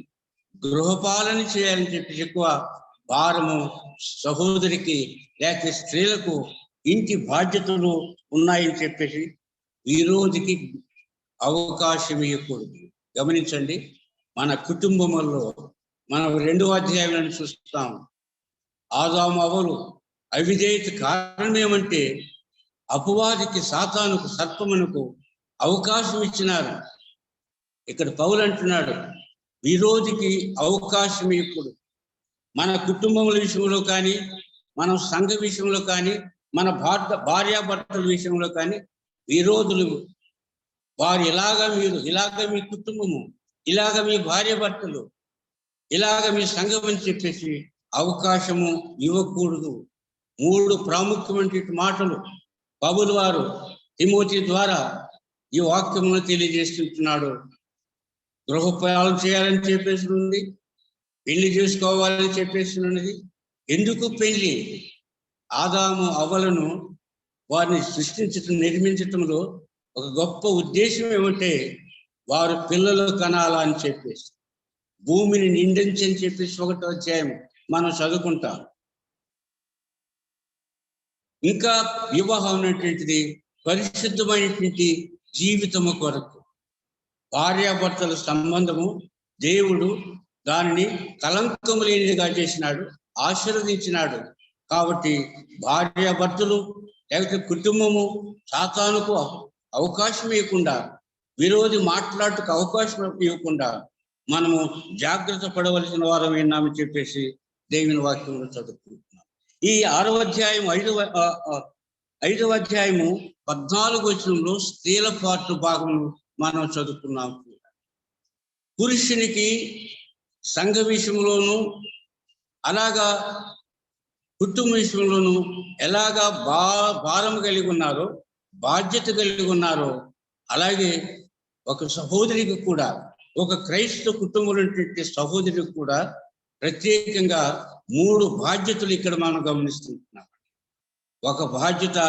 గృహపాలన చేయాలని చెప్పేసి ఎక్కువ భారము సహోదరికి లేక స్త్రీలకు ఇంటి బాధ్యతలు ఉన్నాయని చెప్పేసి విరోధికి అవకాశం ఇవ్వకూడదు. గమనించండి, మన కుటుంబములో మనం 2వ అధ్యాయాలను చూస్తాం. ఆదాము అవ్వలు అవిధేయత కారణం ఏమంటే అపవాదికి, సాతానుకు, సర్పమునకు అవకాశం ఇచ్చినారు. ఇక్కడ పౌలు అంటున్నాడు, విరోధికి అవకాశం ఇవ్వకూడదు. మన కుటుంబముల విషయంలో కానీ, మన సంఘ విషయంలో కానీ, మన భార్యాభర్తల విషయంలో కానీ విరోధులు, వారు ఇలాగ మీ కుటుంబము, ఇలాగ మీ భార్యాభర్తలు, ఇలాగ మీ సంఘం అని చెప్పేసి అవకాశము ఇవ్వకూడదు. 3 ప్రాముఖ్యమైన మాటలు పౌలు వారు తిమోతి ద్వారా ఈ వాక్యమును తెలియజేస్తుంటున్నాడు. గృహపాలన చేయాలని చెప్పేసి ఉంది, పెళ్లి చేసుకోవాలని చెప్పేసి ఉన్నది. ఎందుకు పెళ్లి? ఆదాము అవ్వలను వారిని నిర్మించటంలో ఒక గొప్ప ఉద్దేశం ఏమంటే వారు పిల్లలు కనాలా అని చెప్పేసి, భూమిని నిండించని చెప్పేసి 1వ అధ్యాయం మనం చదువుకుంటాం. ఇంకా వివాహం అనేటువంటిది పరిశుద్ధమైనటువంటి జీవితము కొరకు, భార్యాభర్తల సంబంధము దేవుడు దానిని కలంకము లేనిదిగా చేసినాడు, ఆశీర్వదించినాడు. కాబట్టి భార్యాభర్తలు లేకపోతే కుటుంబము సాతానుకు అవకాశం ఇవ్వకుండా, విరోధి మాట్లాడుటకు అవకాశం ఇవ్వకుండా మనము జాగ్రత్త పడవలసిన వారం విన్నామని చెప్పేసి దేవుని వాక్యంలో చదువుకుంటున్నాం. ఈ 6వ అధ్యాయం 5వ అధ్యాయము 14వ వచనంలో స్త్రీల పార్ట్ భాగం మనం చదువుకున్నాం. పురుషునికి సంఘ విషయంలోను అలాగా కుటుంబ విషయంలోను ఎలాగా భారం కలిగి ఉన్నారో, బాధ్యత కలిగి ఉన్నారో, అలాగే ఒక సహోదరికి కూడా, ఒక క్రైస్తవ కుటుంబంలో సహోదరికి కూడా ప్రత్యేకంగా 3 బాధ్యతలు ఇక్కడ మనం గమనిస్తున్నాం. ఒక బాధ్యత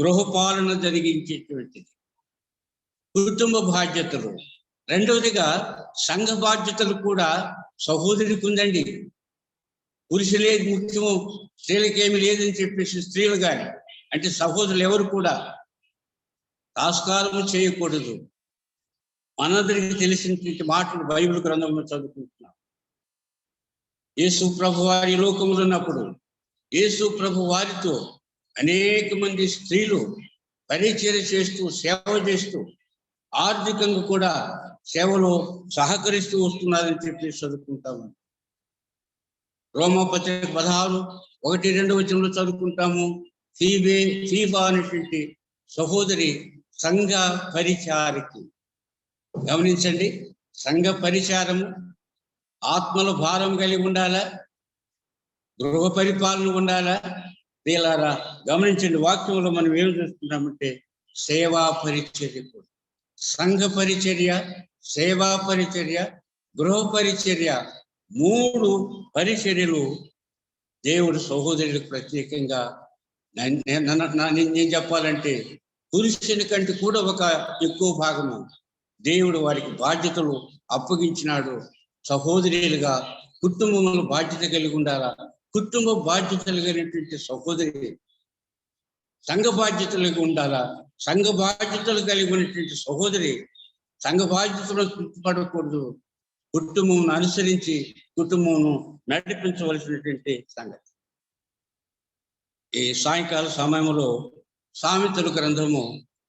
గృహపాలన జరిగించేటువంటిది, కుటుంబ బాధ్యతలు. రెండవదిగా సంఘ బాధ్యతలు కూడా సహోదరికి ఉందండి. పురుషులే ముఖ్యము, స్త్రీలకేమి లేదని చెప్పేసి స్త్రీలు కానీ అంటే సహోదరులు ఎవరు కూడా తాస్కారము చేయకూడదు. మనందరికీ తెలిసినటువంటి మాటలు బైబిల్ గ్రంథంలో చదువుకుంటున్నాం. యేసు ప్రభు వారి లోకములు ఉన్నప్పుడు యేసు ప్రభు వారితో అనేక మంది స్త్రీలు పరిచర్య చేస్తూ, సేవ చేస్తూ, ఆర్థికంగా కూడా సేవలో సహకరిస్తూ వస్తున్నారని చెప్పి చదువుకుంటాము. రోమపత్రిక 16:1-2 వచనంలో చదువుకుంటాము. ఫీబా అనేటువంటి సహోదరి సంఘ పరిచారకి. గమనించండి, సంఘ పరిచారము ఆత్మల భారం కలిగి ఉండాలా, గృహ పరిపాలన ఉండాలా. వీళ్ళారా గమనించండి, వాక్యంలో మనం ఏం చూస్తున్నామంటే సేవా పరిచర్య కూడా, సంఘ పరిచర్య, సేవా పరిచర్య, గృహ పరిచర్య, 3 పరిచర్యలు దేవుడు సహోదరులకు ప్రత్యేకంగా నేను చెప్పాలంటే పురుషుని కంటే కూడా ఒక ఎక్కువ భాగము దేవుడు వారికి బాధ్యతలు అప్పగించినాడు. సహోదరులుగా కుటుంబంలో బాధ్యత కలిగి ఉండాలా. కుటుంబ బాధ్యతలు కలిగినటువంటి సహోదరి సంఘ బాధ్యతలు ఉండాలా. సంఘ బాధ్యతలు కలిగి ఉన్నటువంటి సహోదరి సంఘ బాధ్యతలను తృప్తిపడకూడదు. కుటుంబం అనుసరించి కుటుంబం నడిపించవలసినటువంటి సంగతి. ఈ సాయంకాల సమయంలో సామెతల గ్రంథము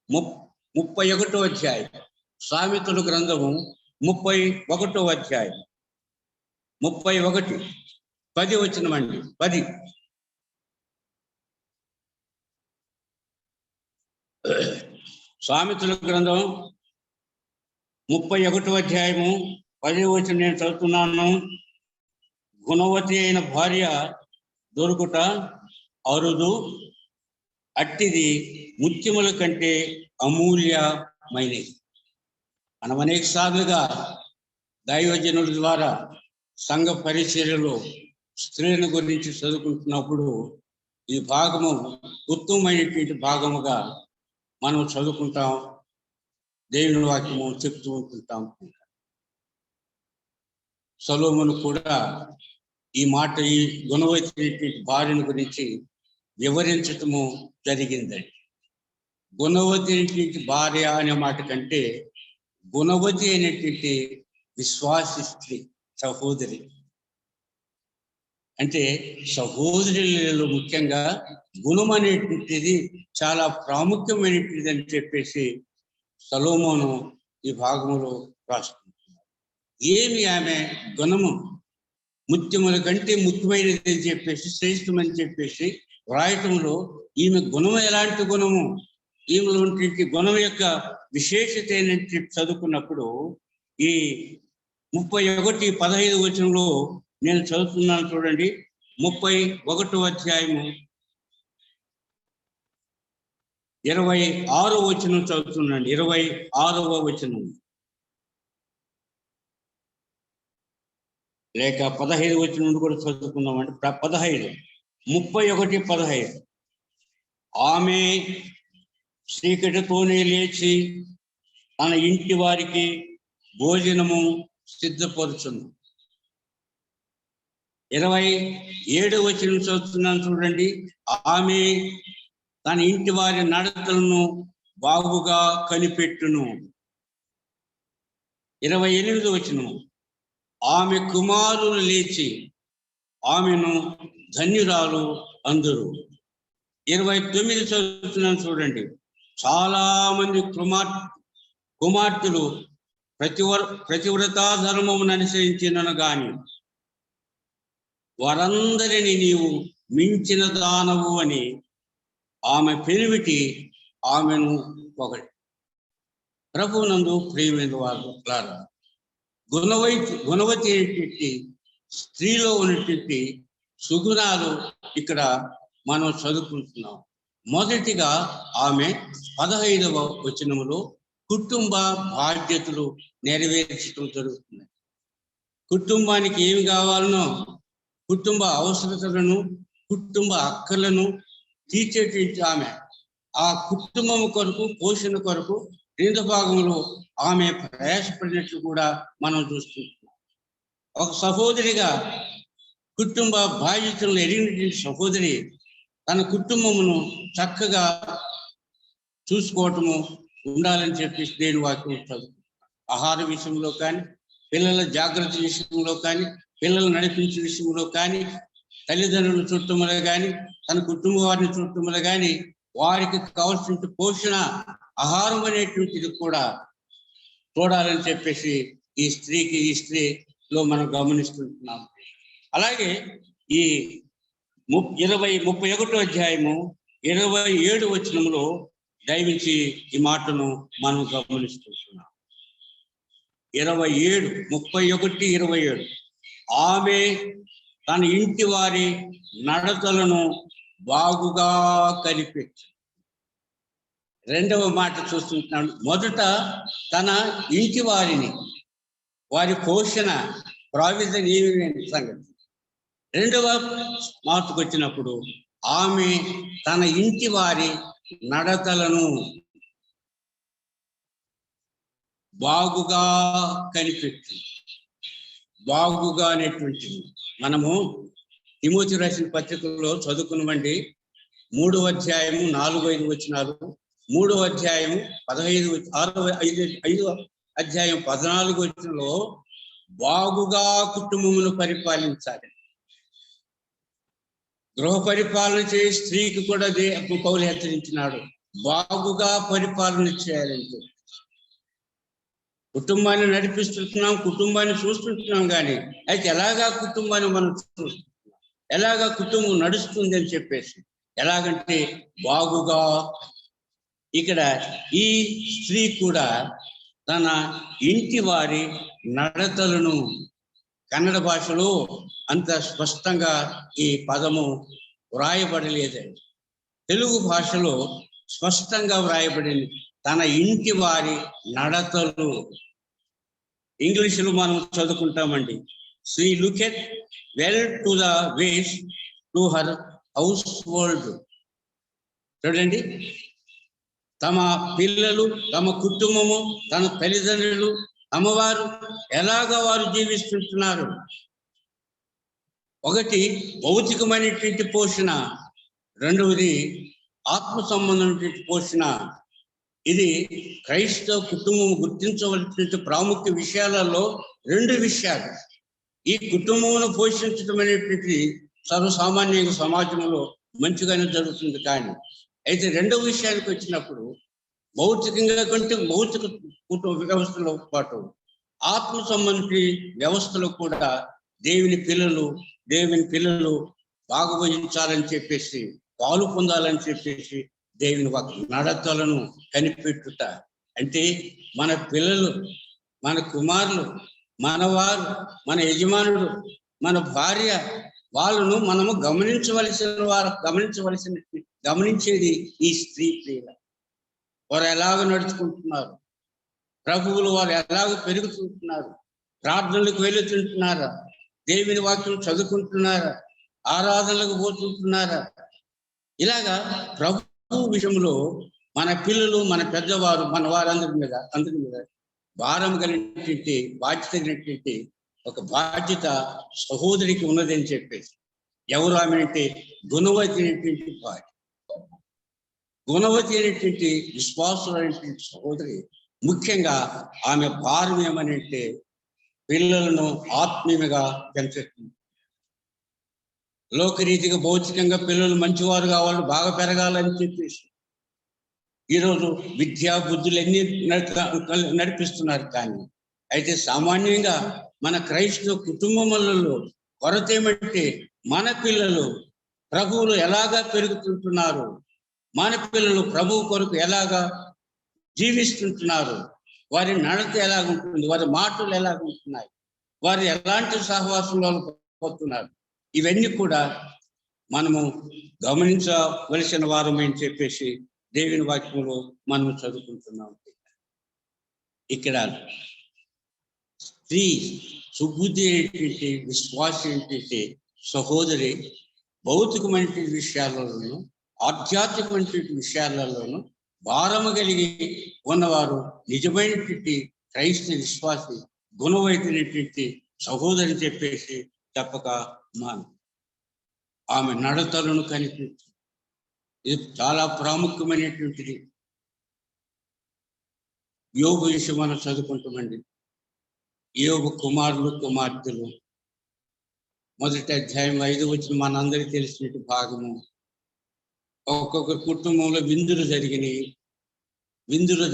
31వ అధ్యాయం, సామెతల గ్రంథము 31వ అధ్యాయం 31:10 వచనమండి. 10 సామెతల గ్రంథం 31వ అధ్యాయము 10వ వచనం నేను చదువుతున్నాను. గుణవతి అయిన భార్య దొరుకుట అరుదు, అట్టిది ముత్యముల కంటే అమూల్యమైనది. మనం అనేక సార్లుగా దైవజనుల ద్వారా సంఘ పరిచర్యలో స్త్రీల గురించి చదువుకుంటున్నప్పుడు ఈ భాగము ఉత్తమమైనటువంటి భాగముగా మనం చదువుకుంటాం, దేవుని వాక్యము చెప్తూ ఉంటుంటాం. సొలొమోను కూడా ఈ మాట, ఈ గుణవతి భార్యను గురించి వివరించటము జరిగిందండి. గుణవతి అయినటువంటి భార్య అనే మాట కంటే గుణవతి అయినటువంటి విశ్వాసి స్త్రీ, సహోదరి. అంటే సహోదరులలో ముఖ్యంగా గుణం అనేటువంటిది చాలా ప్రాముఖ్యమైనటువంటిది అని చెప్పేసి సొలొమోను ఈ భాగంలో రాసుకుంటున్నారు. ఏమి ఆమె గుణము? ముత్యముల కంటే ముఖ్యమైనది అని చెప్పేసి, శ్రేష్టమని చెప్పేసి వ్రాయటంలో ఈమె గుణము ఎలాంటి గుణము, ఈమెలో ఉన్నటువంటి గుణం యొక్క విశేషత ఏంటంటే చదువుకున్నప్పుడు ఈ 31:15 వచనంలో నేను చదువుతున్నాను చూడండి. 31వ అధ్యాయము 26వ వచనం చదువుతున్నాండి. 26వ వచనం లేక 15 వచనం నుండి కూడా చదువుకుందామంటే 31:15 ఆమె చీకటితోనే లేచి తన ఇంటి వారికి భోజనము సిద్ధపరుచును. 27వ వచనం చదువుతున్నాను చూడండి. ఆమె తన ఇంటి వారి నడతలను బాగుగా కనిపెట్టును. 28వ వచనం ఆమె కుమారులు లేచి ఆమెను ధన్యురాలు అందురు. 29 చదువుతున్నాను చూడండి. చాలా మంది కుమార్తెలు ప్రతివ్రతా ధర్మమును అనుసరించినను గాని వారందరినీ నీవు మించిన దానవు అని ఆమె పెనిమిటి ఆమెను పొగడి. ప్రభువునందు ప్రియమైన వారు, గుణవతి అయినటువంటి స్త్రీలో ఉన్నటువంటి సుగుణాలు ఇక్కడ మనం చదువుకుంటున్నాం. మొదటిగా ఆమె 15వ వచనములో కుటుంబ బాధ్యతలు నెరవేర్చడం జరుగుతుంది. కుటుంబానికి ఏమి కావాలనో కుటుంబ అవసరతలను, కుటుంబ అక్కర్లను తీర్చేటువంటి ఆమె ఆ కుటుంబం కొరకు, పోషణ కొరకు 2వ భాగంలో ఆమె ప్రయాసపడినట్లు కూడా మనం చూస్తున్నాం. ఒక సహోదరిగా కుటుంబ బాధ్యతలను ఎరిగినటువంటి సహోదరి తన కుటుంబమును చక్కగా చూసుకోవటము ఉండాలని చెప్పేసి దేవుని వాక్యం చదువుకుంటాం. ఆహార విషయంలో కానీ, పిల్లల జాగ్రత్త విషయంలో కానీ, పిల్లలు నడిపించే విషయంలో కానీ, తల్లిదండ్రుల చుట్టములు కానీ, తన కుటుంబ వారిని చుట్టములు కానీ వారికి కావాల్సిన పోషణ, ఆహారం అనేటువంటిది కూడా చూడాలని చెప్పేసి ఈ స్త్రీలో మనం గమనిస్తుంటున్నాం. అలాగే ఈ 31వ అధ్యాయము 27 వచనంలో దయవించి ఈ మాటను మనం గమనిస్తున్నాం. 27, 31, 27 ఆమె తన ఇంటి వారి నడతలను బాగుగా కనిపెట్టు. 2వ మాట చూస్తుంటున్నాడు. మొదట తన ఇంటి వారి పోషణ ప్రావిజన్ ఏమి సంగతి. 2వ మాటకు వచ్చినప్పుడు ఆమె తన ఇంటి వారి నడతలను బాగుగా కనిపెట్టు. బాగుగా అనేటువంటిది మనము తిమోతి రాసిన పత్రికలో చదువుకున్నామండి. 3వ అధ్యాయము 4-5 వచనాలు, 3వ అధ్యాయము 5వ అధ్యాయం 14 వచనంలో బాగుగా కుటుంబమును పరిపాలించాలి. గృహ పరిపాలన చేయ స్త్రీకి కూడా పౌలు హెచ్చరించినాడు, బాగుగా పరిపాలన చేయాలంటే. కుటుంబాన్ని నడిపిస్తుంటున్నాం, కుటుంబాన్ని చూస్తుంటున్నాం, కానీ అయితే ఎలాగా కుటుంబాన్ని మనం చూస్తున్నాం, ఎలాగా కుటుంబం నడుస్తుంది అని చెప్పేసి, ఎలాగంటే బాగుగా. ఇక్కడ ఈ స్త్రీ కూడా తన ఇంటి వారి నడతలను, కన్నడ భాషలో అంత స్పష్టంగా ఈ పదము వ్రాయబడలేదండి. తెలుగు భాషలో స్పష్టంగా వ్రాయబడింది తన ఇంటి వారి నడతలు. ఇంగ్లీషులో మనం చదువుకుంటామండి, she looked well to the ways to her household. చూడండి, తమ పిల్లలు, తమ కుటుంబము, తన తల్లిదండ్రులు, అమ్మవారు ఎలాగా వారు జీవిస్తుంటున్నారు. ఒకటి భౌతికమైనటువంటి పోషణ, రెండవది ఆత్మ సంబంధమైనటువంటి పోషణ. ఇది క్రైస్తవ కుటుంబం గుర్తించవలసిన ప్రాముఖ్య విషయాలలో 2 విషయాలు. ఈ కుటుంబమును పోషించడం అనేటువంటి సర్వసామాన్య సమాజంలో మంచిగానే జరుగుతుంది. కానీ అయితే 2వ విషయానికి వచ్చినప్పుడు భౌతికంగా కంటే భౌతిక కుటుంబ వ్యవస్థలో పాటు ఆత్మ సంబంధి వ్యవస్థలో కూడా దేవుని పిల్లలు భాగవహించాలని చెప్పేసి, పాలు పొందాలని చెప్పేసి దేవుని నడతలను కనిపెట్టుట. అంటే మన పిల్లలు, మన కుమారులు, మనవారు, మన యజమానుడు, మన భార్య, వాళ్ళను మనము గమనించేది ఈ స్త్రీ ప్రియుల. వారు ఎలాగ నడుచుకుంటున్నారు, ప్రభువులు వారు ఎలాగ పెరుగుతుంటున్నారు, ప్రార్థనలకు వెళుతుంటున్నారా, దేవుని వాక్యం చదువుకుంటున్నారా, ఆరాధనలకు పోతుంటున్నారా. ఇలాగా ప్రభు విషయంలో మన పిల్లలు, మన పెద్దవారు, మన వారందరి మీద భారం కలిగినటువంటి బాధ్యత కలిగినటువంటి ఒక బాధ్యత సహోదరికి ఉన్నదని చెప్పేసి. ఎవరు ఆమె అంటే గుణవతి అయినటువంటి భార్య, గుణవతి అయినటువంటి విశ్వాసులైనటువంటి సహోదరి. ముఖ్యంగా ఆమె భారం ఏమనంటే పిల్లలను ఆత్మీయంగా పెంచుతుంది. లోకరీతిగా భౌతికంగా పిల్లలు మంచివారు కావాలి, బాగా పెరగాలని చెప్పేసి ఈరోజు విద్యా బుద్ధులన్నీ నడిపిస్తున్నారు. కానీ అయితే సామాన్యంగా మన క్రైస్తవ కుటుంబములలో కొరత ఏమంటే మన పిల్లలు ప్రభువులు ఎలాగా పెరుగుతుంటున్నారు, మన పిల్లలు ప్రభువు కొరకు ఎలాగా జీవిస్తుంటున్నారు, వారి నడత ఎలాగుంటుంది, వారి మాటలు ఎలాగుంటున్నాయి, వారు ఎలాంటి సహవాసంలో పోతున్నారు, ఇవన్నీ కూడా మనము గమనించవలసిన వారమని చెప్పేసి దేవుని వాక్యంలో మనం చదువుకుంటున్నాం. ఇక్కడ స్త్రీ సుబుద్ధి ఏంటంటే, విశ్వాసం ఏంటంటే సహోదరి భౌతికమైన విషయాలలోనూ ఆధ్యాత్మికమైన విషయాలలోనూ భారము కలిగి ఉన్నవారు నిజమైనటువంటి క్రైస్తవ విశ్వాసి గుణవైనటువంటి సహోదరి చెప్పేసి తప్పక ఆమె నడతలను కనిపించు. ఇది చాలా ప్రాముఖ్యమైనటువంటిది. యోబు విషయం మనం చదువుకుంటామండి. యోబు కుమారులు కుమార్తెలు, మొదటి అధ్యాయం 5 వచ్చిన మనందరికీ తెలిసినట్టు భాగము. ఒక్కొక్క కుటుంబంలో విందులు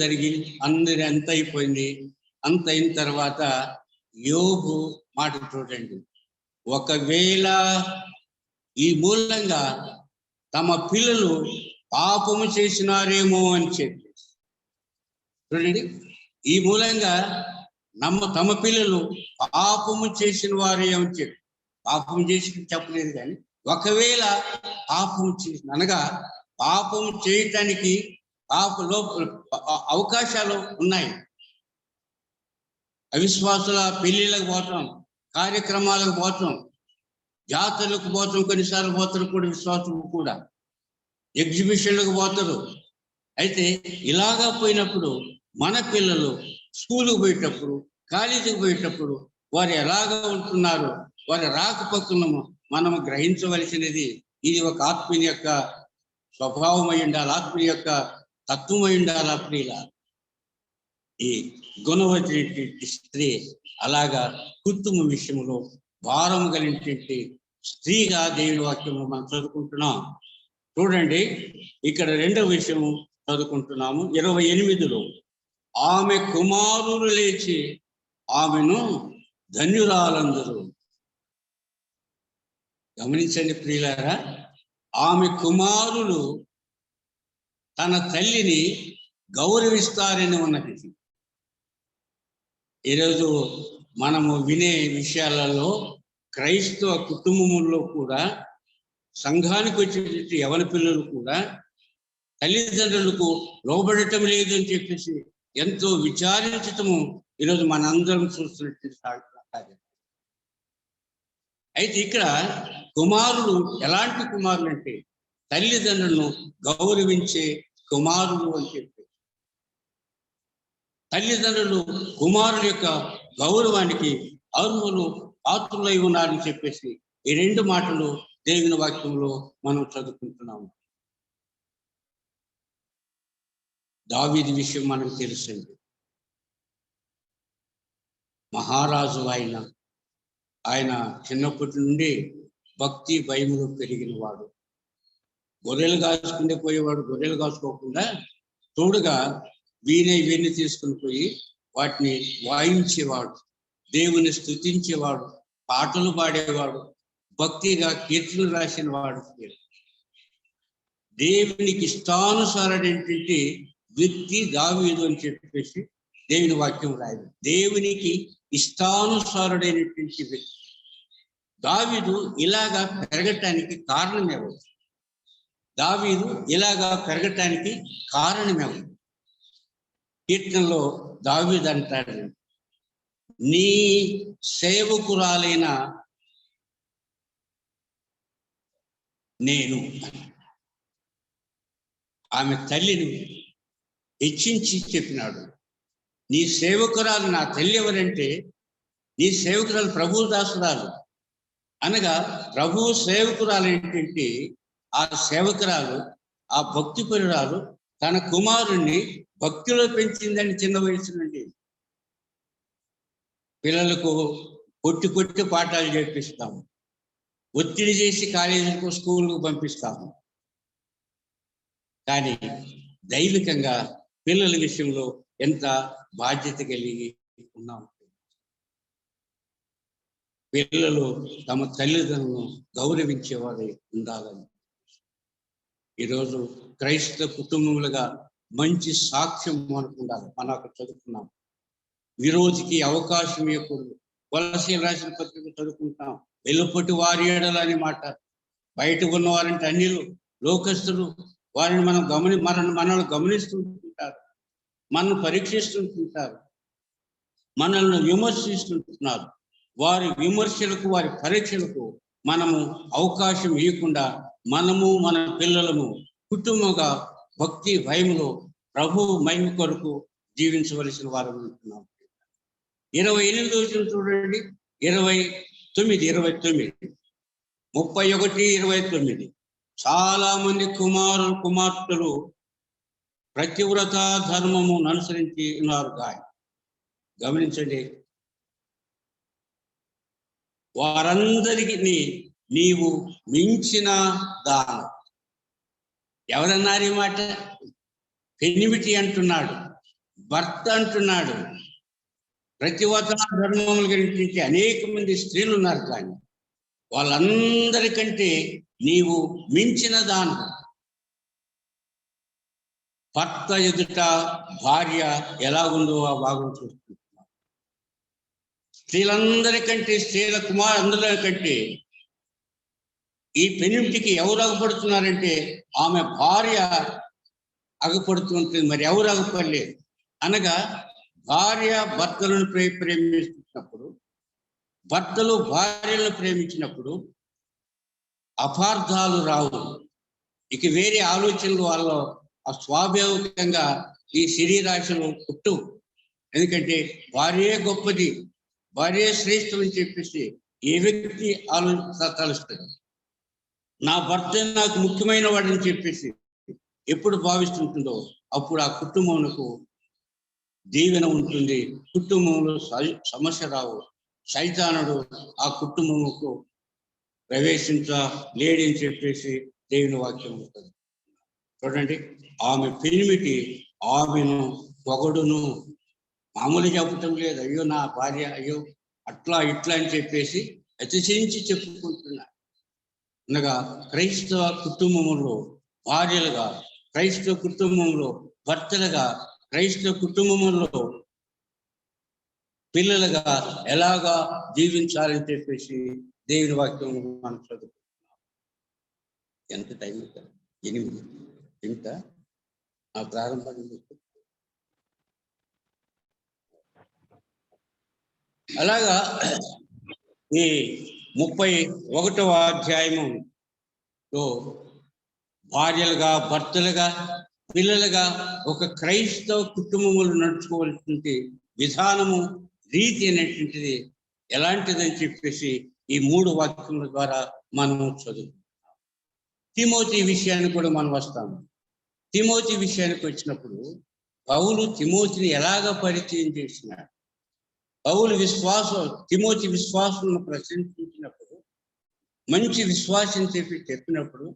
జరిగి అందరి అంత అయిపోయింది. అంత అయిన తర్వాత యోబు మాట చూడండి, ఒకవేళ ఈ మూలంగా తమ పిల్లలు పాపము చేసినారేమో అని చెప్పి చూడండి, ఈ మూలంగా తమ పిల్లలు పాపము చేసిన వారే అని చెప్పి, పాపం చేసి చెప్పలేదు కానీ ఒకవేళ పాపం చేసిన అనగా పాపం చేయటానికి అవకాశాలు ఉన్నాయి. అవిశ్వాసుల పెళ్లిళ్ళకు పోతాం, కార్యక్రమాలకు పోతాం, జాతరలకు పోతాం, కొన్నిసార్లు పోతారు కూడా విశ్వాసులు కూడా ఎగ్జిబిషన్లకు పోతారు. అయితే ఇలాగా పోయినప్పుడు మన పిల్లలు స్కూలుకు పోయేటప్పుడు, కాలేజీకి పోయేటప్పుడు వారు ఎలాగా ఉంటున్నారు, వారి రాకపోకలను మనము గ్రహించవలసినది. ఇది ఒక ఆత్మీయ యొక్క స్వభావం అయి ఉండాలి, ఆత్మీయ యొక్క తత్వం అయి ఉండాలి. ప్రియుల ఈ గుణవతి స్త్రీ అలాగా కుటుంబ విషయంలో భారం కలిగినటువంటి స్త్రీగా దేవుని వాక్యము మనం చదువుకుంటున్నాం. చూడండి, ఇక్కడ రెండవ విషయం చదువుకుంటున్నాము. 28లో ఆమె కుమారులు లేచి ఆమెను ధన్యురాలందరూ. గమనించండి ప్రియులారా, ఆమె కుమారులు తన తల్లిని గౌరవిస్తారని ఉన్నది. ఈరోజు మనము వినే విషయాలలో క్రైస్తవ కుటుంబముల్లో కూడా సంఘానికి వచ్చేటువంటి యవన పిల్లలు కూడా తల్లిదండ్రులకు లోబడటం లేదు అని చెప్పేసి ఎంతో విచారించటము ఈరోజు మనందరం చూస్తున్నట్టు. అయితే ఇక్కడ కుమారులు ఎలాంటి కుమారులు అంటే తల్లిదండ్రులను గౌరవించే కుమారులు అని చెప్పి, తల్లిదండ్రులు కుమారుల యొక్క గౌరవానికి అర్హులు పాత్రులై ఉన్నారని చెప్పేసి ఈ రెండు మాటలు దేవుని వాక్యంలో మనం చదువుకుంటున్నాము. దావీదు విషయం మనకు తెలుసండి. మహారాజు ఆయన చిన్నప్పటి నుండి భక్తి భయములు పెరిగిన వాడు. గొర్రెలు కాచుకుంటే పోయేవాడు, గొర్రెలు కాచుకోకుండా తోడుగా వీణి తీసుకుని పోయి వాటిని వాయించేవాడు, దేవుని స్తుతించేవాడు, పాటలు పాడేవాడు, భక్తిగా కీర్తనలు రాసిన వాడు. దేవునికి ఇష్టానుసారైనటువంటి వ్యక్తి దావీదు అని చెప్పేసి దేవుని వాక్యం రాయదు. దేవునికి ఇష్టానుసారుడైనటువంటి వ్యక్తి దావీదు. ఇలాగా పెరగటానికి కారణమేవాడు. దావీదు ఇలాగా పెరగటానికి కారణమేవాడు. కీర్తనలో దావీదు అంటాడు, నీ సేవకురాలైన నేను. ఆమె తల్లిని హెచ్చించి చెప్పినాడు, నీ సేవకురాలు నా తల్లి ఎవరంటే, నీ సేవకురాలు ప్రభువు దాసురాలు అనగా ప్రభువు సేవకురాలు ఏంటంటే ఆ సేవకురాలు, ఆ భక్తి పరురాలు తన కుమారుణ్ణి భక్తిలో పెంచిందని చిన్న వయసు నుండి. పిల్లలకు కొట్టి పాఠాలు చేపిస్తాము, ఒత్తిడి చేసి కాలేజీలకు స్కూళ్ళకు పంపిస్తాము. కానీ దైవికంగా పిల్లల విషయంలో ఎంత బాధ్యత కలిగి ఉన్నాం. పిల్లలు తమ తల్లిదండ్రులను గౌరవించేవారు ఉండాలని ఈరోజు క్రైస్తవ కుటుంబములుగా మంచి సాక్ష్యం మనకు ఉండాలి. మనకు చదువుకున్నాం, విరోధికి అవకాశం ఇవ్వకూడదు. కొలసీలు రాసిన పత్రిక చదువుకుంటాం, వెలుపటి వారి ఏడలని మాట. బయట ఉన్నవారంటే అన్యులు, లోకస్తులు, వారిని మనల్ని గమనిస్తుంటారు, మనల్ని పరీక్షిస్తుంటారు, మనల్ని విమర్శిస్తుంటున్నారు. వారి విమర్శలకు, వారి పరీక్షలకు మనము అవకాశం ఇవ్వకుండా మనము మన పిల్లలను కుటుంబంగా భక్తి భయములో ప్రభు మహిమ కొరకు జీవించవలసిన వారు ఉంటున్నాం. 28 రోజులు చూడండి, 29, 31, 29. చాలా మంది కుమార్తెలు ప్రతివ్రత ధర్మము అనుసరించి ఉన్నారు. గమనించండి, వారందరికీ నీవు మించిన దానం. ఎవరన్నారు ఈ మాట? పెనిమిటి అంటున్నాడు, భర్త అంటున్నాడు. ప్రతివ్రత ధర్మముల గురించి అనేక మంది స్త్రీలు ఉన్నారు, కానీ వాళ్ళందరికంటే నీవు మించిన దానం. భర్త ఎదుట భార్య ఎలా ఉందో ఆ భాగం చూసుకుంటున్నాం. స్త్రీలందరికంటే, స్త్రీల కుమారులందరికంటే ఈ పెనిమిటికి ఎవరు అగపడుతున్నారంటే ఆమె భార్య అగపడుతుంటుంది. మరి ఎవరు అగపడలేదు అనగా, భార్య భర్తలను ప్రేమిస్తున్నప్పుడు, భర్తలు భార్యలను ప్రేమించినప్పుడు అపార్థాలు రావు. ఇక వేరే ఆలోచనలు వాళ్ళు స్వాభావికంగా ఈ శరీరాశలు పుట్టు. ఎందుకంటే భార్యే గొప్పది, భార్యే శ్రేష్టం అని చెప్పేసి ఏ వ్యక్తి తలుస్తుంది. నా భర్త నాకు ముఖ్యమైన వాడని చెప్పేసి ఎప్పుడు భావిస్తుంటుందో అప్పుడు ఆ కుటుంబంకు దీవెన ఉంటుంది, కుటుంబంలో సమస్య రావు. సైతానుడు ఆ కుటుంబముకు ప్రవేశించలేడని చెప్పేసి దేవుని వాక్యం ఉంటుంది. చూడండి, ఆమె పెనిమిటి ఆమెను పొగడును. మామూలు చెప్పటం లేదు, అయ్యో నా భార్య, అయ్యో అట్లా ఇట్లా అని చెప్పేసి అతిశయించి చెప్పుకుంటున్నా. అనగా క్రైస్తవ కుటుంబములో భార్యలుగా, క్రైస్తవ కుటుంబంలో భర్తలుగా, క్రైస్తవ కుటుంబములో పిల్లలుగా ఎలాగా జీవించాలని చెప్పేసి దేవుని వాక్యం మనం చదువుకుంటున్నాం. ఎంత టైం? 8 ఇంత ఆ ప్రారంభం. అలాగా ఈ 31వ అధ్యాయములో భార్యలుగా, భర్తలుగా, పిల్లలుగా ఒక క్రైస్తవ కుటుంబములు నడుచుకోవాల్సిన విధానము, రీతి అనేటువంటిది ఎలాంటిదని చెప్పేసి ఈ 3 వాక్యముల ద్వారా మనము చదువుకుంటాం. తిమోతి విషయానికి కూడా మనం వస్తాము. తిమోతి విషయానికి వచ్చినప్పుడు పౌలు తిమోతిని ఎలాగ పరిచయం చేసినాడు? పౌలు తిమోతి విశ్వాసులను ప్రశంసించినప్పుడు, మంచి విశ్వాసం చెప్పినప్పుడు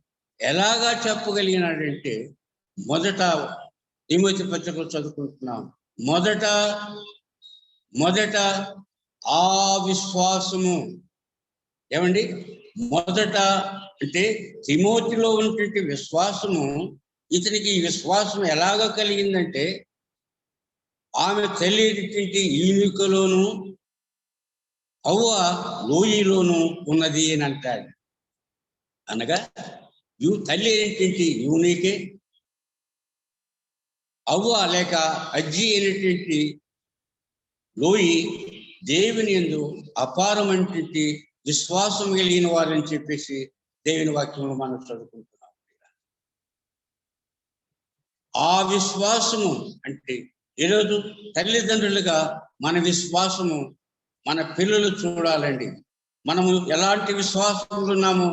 ఎలాగా చెప్పగలిగినాడంటే, మొదట తిమోతి పత్రికలో చదువుకుంటున్నాం. మొదట ఆ విశ్వాసము. ఏమండి? మొదట అంటే తిమోతిలో ఉన్నటువంటి విశ్వాసము, ఇతనికి ఈ విశ్వాసం ఎలాగ కలిగిందంటే, ఆమె తల్లి ఈనుకలోను హవ్వ లోయలోను ఉన్నది అని అంటాడు. అనగా తల్లి అయినటువంటి యూనికే, అవ్వ లేక అజ్జి అయినటువంటి లోయి దేవుని యందు అపారమైనటువంటి విశ్వాసం కలిగిన వారని చెప్పేసి దేవుని వాక్యంలో మనం చదువుకుంటున్నాం. ఆ విశ్వాసము అంటే ఈరోజు తల్లిదండ్రులుగా మన విశ్వాసము మన పిల్లలు చూడాలండి. మనము ఎలాంటి విశ్వాసంలో ఉన్నామో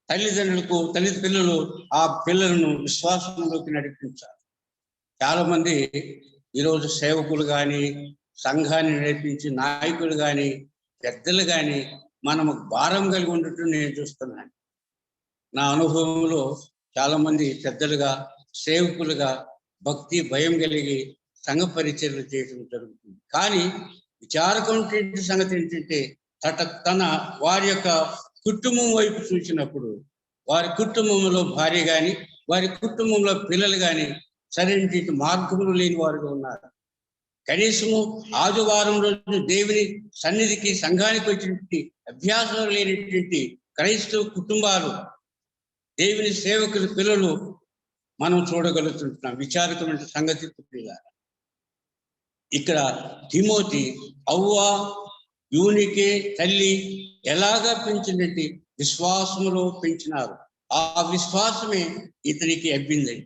పిల్లలు ఆ పిల్లలను విశ్వాసంలోకి నడిపించాలి. చాలా మంది ఈరోజు సేవకులు కానీ, సంఘాన్ని నడిపించి నాయకులు కానీ పెద్దలు కానీ మనము భారం కలిగి ఉండటం నేను చూస్తున్నాను. నా అనుభవంలో చాలా మంది పెద్దలుగా సేవకులుగా భక్తి భయం కలిగి సంఘ పరిచర్యలు చేయడం జరుగుతుంది. కానీ విచారకమైనటువంటి సంగతి ఏంటంటే తన వారి యొక్క కుటుంబం వైపు చూసినప్పుడు వారి కుటుంబంలో భార్య కానీ వారి కుటుంబంలో పిల్లలు కానీ సరైన మార్గములు లేని వారుగా ఉన్నారు. కనీసము ఆదివారం రోజు దేవుని సన్నిధికి సంఘానికి వచ్చినటువంటి అభ్యాసం లేనటువంటి క్రైస్తవ కుటుంబాలు, దేవుని సేవకుల పిల్లలు మనం చూడగలుగుతుంటున్నాం. విచారకమైన సంగతి పిల్లలు. ఇక్కడ తిమోతి అవ్వ యూనికే తల్లి ఎలాగా పెంచినట్టు విశ్వాసములో పెంచినారు. ఆ విశ్వాసమే ఇతనికి అబ్బిందండి.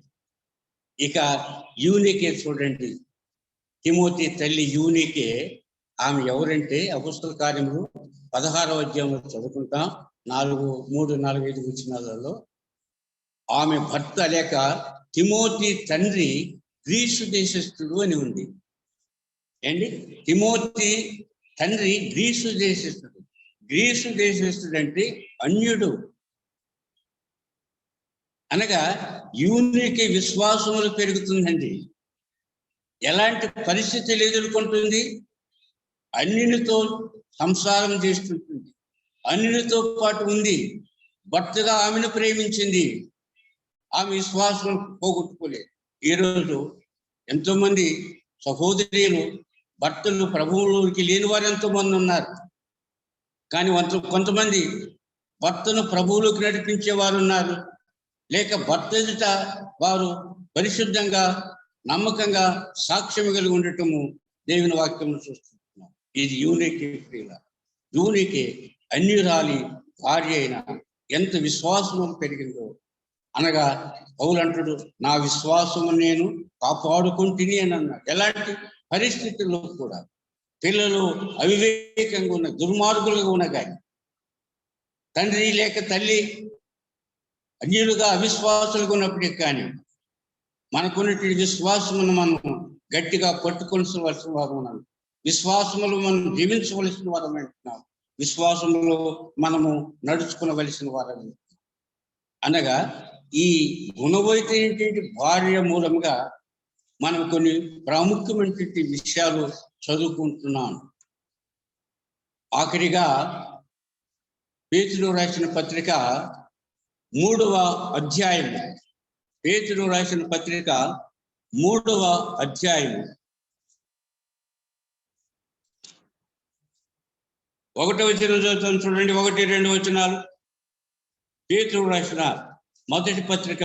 ఇక యూనికే చూడండి, తిమోతి తల్లి యూనికే. ఆమె ఎవరంటే అపొస్తలుల కార్యములు 16వ అధ్యాయంలో చదువుకుంటాం, 3-4-5 వచనాలలో. ఆమె భర్త లేక తిమోతి తండ్రి గ్రీసు దేశస్థుడు అని ఉంది. ఏంటి? తిమోతి తండ్రి గ్రీసు దేశస్థుడు. గ్రీసు దేశస్థుడు అంటే అన్యుడు. అనగా యూనికి విశ్వాసములు పెరుగుతుందండి. ఎలాంటి పరిస్థితులు ఎదుర్కొంటుంది? అన్యునితో సంసారం చేస్తుంటుంది, అన్యునితో పాటు ఉంది. భర్తగా ఆమెను ప్రేమించింది, ఆమె విశ్వాసం పోగొట్టుకోలేదు. ఈరోజు ఎంతో మంది సహోదరులు భర్తలు ప్రభువులోకి లేని వారు ఎంతో మంది ఉన్నారు. కానీ కొంతమంది భర్తను ప్రభువులోకి నడిపించే వారు ఉన్నారు. లేక భర్త ఎదుట వారు పరిశుద్ధంగా నమ్మకంగా సాక్ష్యం కలిగి ఉండటము దేవుని వాక్యం చూస్తున్నాం. ఇది యూనికే ప్రియుల. యూనికే అన్యురాలి భార్య అయిన ఎంత విశ్వాసము పెరిగిందో. అనగా పౌలు అంటాడు, నా విశ్వాసము నేను కాపాడుకుంటుని అని అన్నాడు. ఎలాంటి పరిస్థితుల్లో కూడా పిల్లలు అవివేకంగా ఉన్న దుర్మార్గులుగా ఉన్న కానీ, తండ్రి లేక తల్లి అన్యులుగా అవిశ్వాసులుగా ఉన్నప్పటికీ కానీ మనకున్నటువంటి విశ్వాసమును మనం గట్టిగా పట్టుకోవలసిన వారు ఉన్నాం. విశ్వాసములు మనం జీవించవలసిన వారం అంటున్నాం. విశ్వాసములో మనము నడుచుకునవలసిన వారం. అనగా ఈ గుణవైనటువంటి భార్య మూలంగా మనం కొన్ని ప్రాముఖ్యమైనటువంటి విషయాలు చదువుకుంటున్నాం. ఆఖరిగా పేతురు రాసిన పత్రిక 3వ అధ్యాయం, పేతురు రాసిన పత్రిక 3వ అధ్యాయం 1వ వచనం చదువుతాం చూడండి. 1-2 వచనాలు. పేతురు రాసిన మొదటి పత్రిక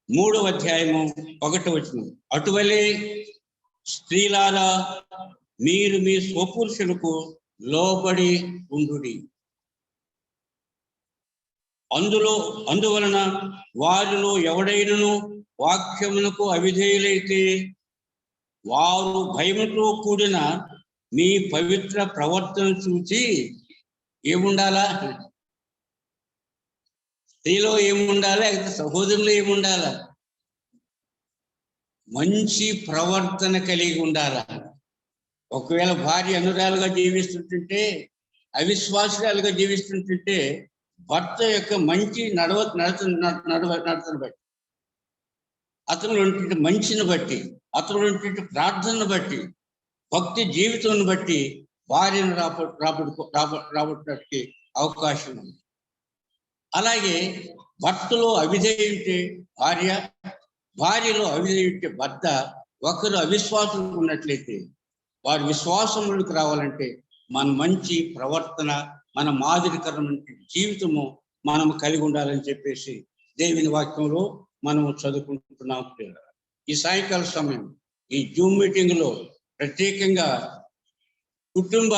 3వ అధ్యాయము 1వ వచనం. అటువలే స్త్రీలారా మీరు మీ స్వపురుషులకు లోబడి ఉండుడి. అందువలన వారిలో ఎవడైనను వాక్యమునకు అవిధేయులైతే వారు భయముతో కూడిన మీ పవిత్ర ప్రవర్తన చూసి ఏముండాలా? స్త్రీలో ఏముండాలా? లేకపోతే సహోదరులు ఏముండాలా? మంచి ప్రవర్తన కలిగి ఉండాలా. ఒకవేళ భార్య అనురాలుగా జీవిస్తుంటుంటే, అవిశ్వాసాలుగా జీవిస్తుంటుంటే భర్త యొక్క మంచి నడతను బట్టి, అతను మంచిని బట్టి, అతను ప్రార్థనను బట్టి, భక్తి జీవితాన్ని బట్టి భార్యను రాబట్టడానికి అవకాశం ఉంది. అలాగే భర్తలో అవిధేయుంటే భార్య, భార్యలో అవిధేయుంటే భర్త, ఒకరు అవిశ్వాసం ఉన్నట్లయితే వారి విశ్వాసంలోకి రావాలంటే మన మంచి ప్రవర్తన, మన మాదిరికరమైన జీవితము మనము కలిగి ఉండాలని చెప్పేసి దేవుని వాక్యంలో మనము చదువుకుంటున్నాం. ఈ సాయంకాల సమయం ఈ జూమ్ మీటింగ్ లో ప్రత్యేకంగా కుటుంబ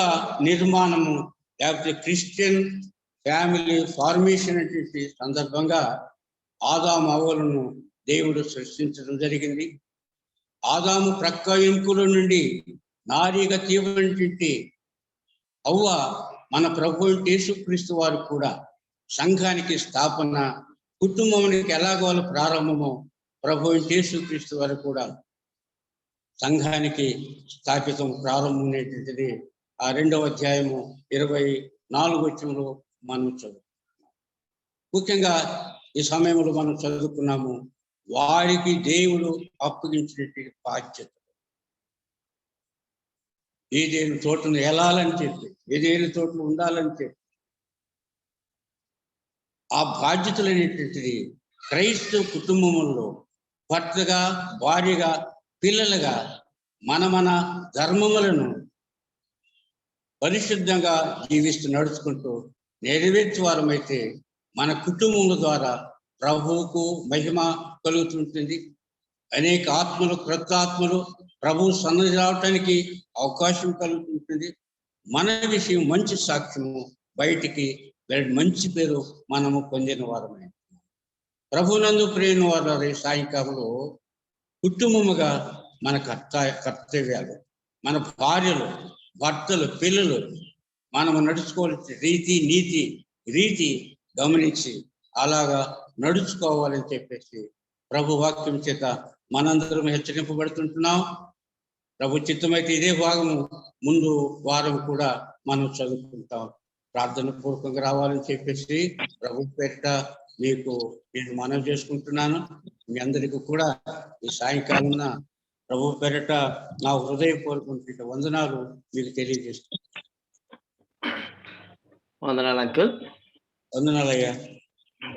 నిర్మాణము లేకపోతే క్రిస్టియన్ ఫ్యామిలీ ఫార్మేషన్ అనే సందర్భంగా ఆదాము అవ్వలను దేవుడు సృష్టించడం జరిగింది. ఆదాము ప్రక్క ఎముకల నుండి నారీగా తీవ్రమైనటువంటి అవ్వ మన ప్రభు యేసుక్రీస్తు వారు కూడా సంఘానికి స్థాపన, కుటుంబానికి ఎలాగో ప్రారంభమో ప్రభు యేసుక్రీస్తు వారు కూడా సంఘానికి స్థాపితం ప్రారంభమైనటువంటిది ఆ 2వ అధ్యాయము 24 వచనంలో మనం చదువు. ముఖ్యంగా ఈ సమయంలో మనం చదువుకున్నాము, వారికి దేవుడు అప్పగించినటువంటి బాధ్యత. ఏదేను చోటును వెళ్ళాలని చెప్పి, ఏదేను చోటును ఉండాలని చెప్పి ఆ బాధ్యతలు అనేటువంటిది క్రైస్తవ కుటుంబంలో భర్తగా, భార్యగా, పిల్లలుగా మన ధర్మములను పరిశుద్ధంగా జీవిస్తూ నడుచుకుంటూ నెరవేర్చేవారమైతే మన కుటుంబముల ద్వారా ప్రభువుకు మహిమ కలుగుతుంటుంది. అనేక ఆత్మలు, క్రొత్త ఆత్మలు ప్రభు సన్నిధి రావటానికి అవకాశం కలుగుతుంటుంది. మన విషయం మంచి సాక్ష్యము బయటికి మంచి పేరు మనము పొందిన వారమే. ప్రభునందు ప్రేమ వారి సాయంకాలంలో కుటుంబముగా మన కర్తవ్యాలు, మన భార్యలు, భర్తలు, పిల్లలు మనము నడుచుకోవాల్సిన రీతి గమనించి అలాగా నడుచుకోవాలని చెప్పేసి ప్రభు వాక్యం చేత మనందరం హెచ్చరింపబడుతుంటున్నాం. ప్రభు చిత్తమైతే ఇదే భాగము ముందు వారం కూడా మనం చదువుకుంటాం. ప్రార్థన పూర్వకంగా రావాలని చెప్పేసి ప్రభు పేరిట మీకు నేను మనవి చేసుకుంటున్నాను. మీ అందరికీ కూడా ఈ సాయంకాలం ప్రభు పేరిట నా హృదయపూర్వక వందనాలు మీకు తెలియజేస్తున్నాను. వందనాలు అంకుల్. వందనాలయ్యా.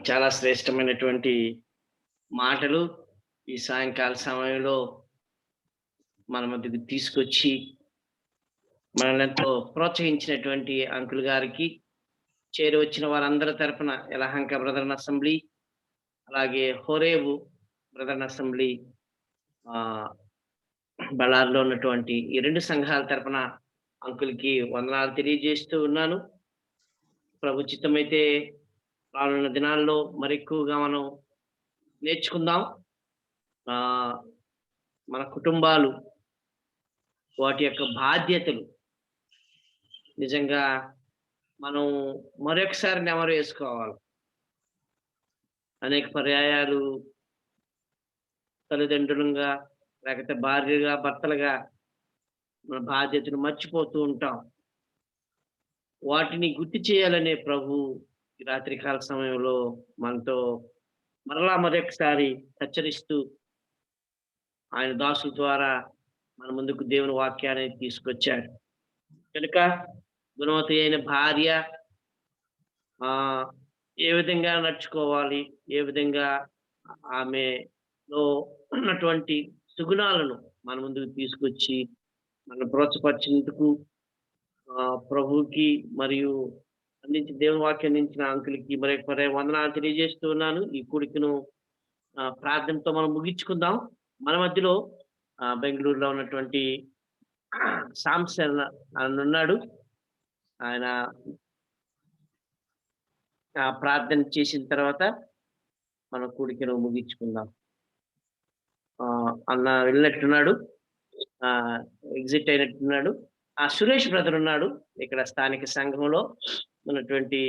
చాలా శ్రేష్టమైనటువంటి మాటలు ఈ సాయంకాల సమయంలో మన మధ్యకు తీసుకొచ్చి మనల్ని ఎంతో ప్రోత్సహించినటువంటి అంకుల్ గారికి, చేరి వచ్చిన వారందరి తరపున యలహంక బ్రదర్న్ అసెంబ్లీ, అలాగే హోరేబు బ్రదర్న్ అసెంబ్లీ బళ్ళారిలో ఉన్నటువంటి ఈ 2 సంఘాల తరపున అంకుల్కి వందనాలు తెలియజేస్తూ ఉన్నాను. ప్రభు చిత్తమైతే రానున్న దినాల్లో మరెక్కువగా మనం నేర్చుకుందాం. మన కుటుంబాలు, వాటి యొక్క బాధ్యతలు నిజంగా మనం మరొకసారి నెమరు వేసుకోవాలి. అనేక పర్యాయాలు తల్లిదండ్రులుగా, లేకపోతే భార్యగా, భర్తలుగా మన బాధ్యతను మర్చిపోతూ ఉంటాం. వాటిని గుర్తు చేయాలనే ప్రభు ఈ రాత్రికాల సమయంలో మనతో మరలా మరొకసారి హెచ్చరిస్తూ ఆయన దాసుల ద్వారా మన ముందుకు దేవుని వాక్యాన్ని తీసుకొచ్చాడు. కనుక గుణవతి అయిన భార్య ఏ విధంగా నడుచుకోవాలి, ఏ విధంగా ఆమెలో ఉన్నటువంటి సుగుణాలను మన ముందుకు తీసుకొచ్చి మనం ప్రోత్సపరిచేందుకు ప్రభువుకి మరియు దేవుని వాక్యం అందించిన అంకులకి మరొక వందనాలు తెలియజేస్తూ ఉన్నాను. ఈ కూడికను ప్రార్థనతో మనం ముగించుకుందాం. మన మధ్యలో బెంగళూరులో ఉన్నటువంటి సాంసన్ అని ఉన్నాడు. ఆయన ప్రార్థన చేసిన తర్వాత మన కూడికను ముగించుకుందాం. అన్న వెళ్ళినట్టున్నాడు, ఎగ్జిట్ అయినట్టున్నాడు. సురేష్ బ్రదర్ ఉన్నాడు ఇక్కడ స్థానిక సంఘంలో ఉన్నటువంటి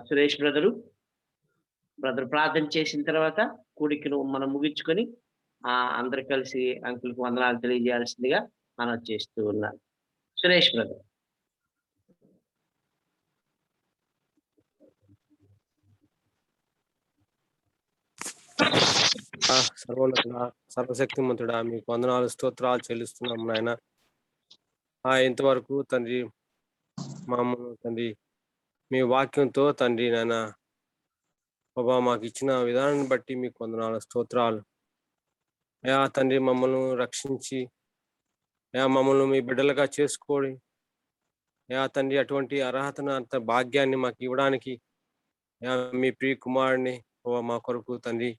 సురేష్ బ్రదర్ ప్రార్థన చేసిన తర్వాత కూడికను మనం ముగించుకొని అందరు కలిసి అంకుల్కి వందనాలు తెలియజేయాల్సిందిగా మనం చేస్తూ ఉన్నాం. సురేష్ బ్రదర్. సర్వశక్తిమంతుడా, మీకు వందనాలు, స్తోత్రాలు చెల్లిస్తున్నాం నాయన. ఇంతవరకు తండ్రి మమ్మల్ని తండ్రి మీ వాక్యంతో తండ్రి నాయన బాబా మాకు ఇచ్చిన విధానాన్ని బట్టి మీకు వందనాలు, స్తోత్రాలు. అయా తండ్రి మమ్మల్ని రక్షించి మమ్మల్ని మీ బిడ్డలుగా చేసుకోండి. తండ్రి అటువంటి అర్హతను, అంత భాగ్యాన్ని మాకు ఇవ్వడానికి మీ ప్రియ కుమారుడిని మా కొరకు తండ్రి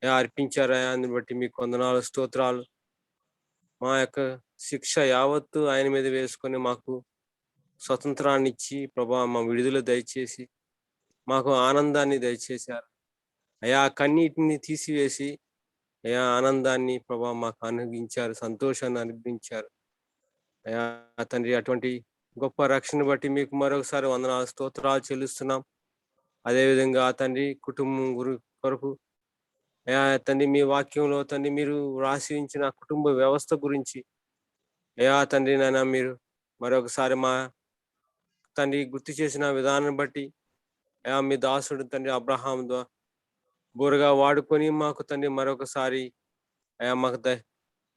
అర్పించారా, అందుని బట్టి మీకు వందనాలు, స్తోత్రాలు. మా యొక్క శిక్ష యావత్తు ఆయన మీద వేసుకొని మాకు స్వతంత్రాన్ని ఇచ్చి ప్రభా మా విడుదల దయచేసి మాకు ఆనందాన్ని దయచేశారు. కన్నీటిని తీసివేసి ఆనందాన్ని ప్రభా మాకు అనుగ్రహించారు, సంతోషాన్ని అనుగ్రహించారు. తండ్రి అటువంటి గొప్ప రక్షణ బట్టి మీకు మరొకసారి వందనాలు, స్తోత్రాలు చెల్లిస్తున్నాం. అదేవిధంగా తండ్రి కుటుంబం కొరకు అయా తండ్రి మీ వాక్యంలో తండ్రి మీరు రాసి ఉంచిన కుటుంబ వ్యవస్థ గురించి అయా తండ్రి నాయన మీరు మరొకసారి మా తండ్రి గుర్తు చేసిన విధానం బట్టి అయా మీ దాసుడు తండ్రి అబ్రహాం బోరుగా వాడుకొని మాకు తండ్రి మరొకసారి అయా మాకు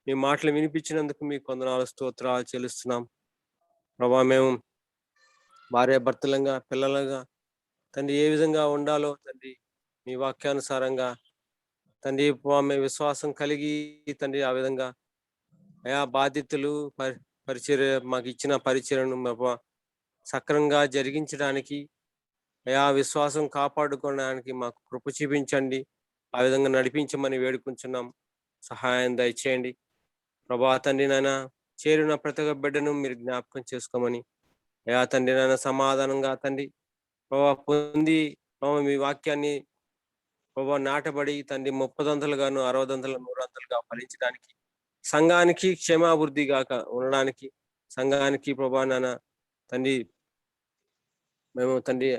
మీ మాటలు వినిపించినందుకు మీకు వందనాలు స్తోత్రాలు చెల్లిస్తున్నాం ప్రభా. మేము భార్య భర్తలంగా పిల్లలుగా తండ్రి ఏ విధంగా ఉండాలో తండ్రి మీ వాక్యానుసారంగా తండ్రి మేము విశ్వాసం కలిగి తండ్రి ఆ విధంగా అయా బాధ్యతలు పరిచర్య మాకు ఇచ్చిన పరిచర్యను సక్రమంగా జరిగించడానికి అయా విశ్వాసం కాపాడుకోవడానికి మాకు కృప చూపించండి. ఆ విధంగా నడిపించమని వేడుకుంటున్నాం. సహాయం దయచేయండి ప్రభా. తండ్రి నాయన చేరిన ప్రతి ఒక్క బిడ్డను మీరు జ్ఞాపకం చేసుకోమని అయా తండ్రి నాయన సమాధానంగా తండ్రి ప్రభా పొంది ప్రభా మీ వాక్యాన్ని ప్రభా నాటబడి తండ్రి 30 గాను 60 100 ఫలించడానికి సంఘానికి క్షేమాభివృద్ధిగా ఉండడానికి సంఘానికి ప్రభా నాన్న తండ్రి మేము తండ్రి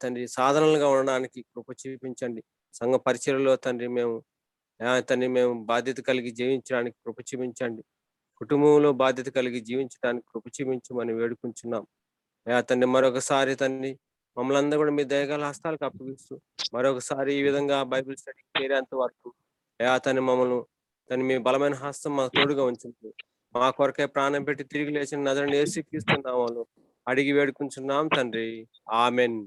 తండ్రి సాధనలుగా ఉండడానికి కృప చూపించండి. సంఘ పరిచర్యలో తండ్రి మేము తండ్రి మేము బాధ్యత కలిగి జీవించడానికి కృప చూపించండి. కుటుంబంలో బాధ్యత కలిగి జీవించడానికి కృప చూపించమని వేడుకుంటున్నాం. తండ్రి మరొకసారి తండ్రి మమ్మల్ని అందరూ కూడా మీ దయగల హస్తాలకు అప్పగిస్తూ మరొకసారి ఈ విధంగా బైబిల్ స్టడీకి చేరేంత వరకు తండ్రి మమ్మల్ని తండ్రి మీ బలమైన హస్తం మాకు తోడుగా ఉంచుతుంది. మా కొరకే ప్రాణం పెట్టి తిరిగి లేచిన నజరుని యేసుక్రీస్తు నామములో అడిగి వేడుకుంటున్నాం తండ్రి. ఆమెన్.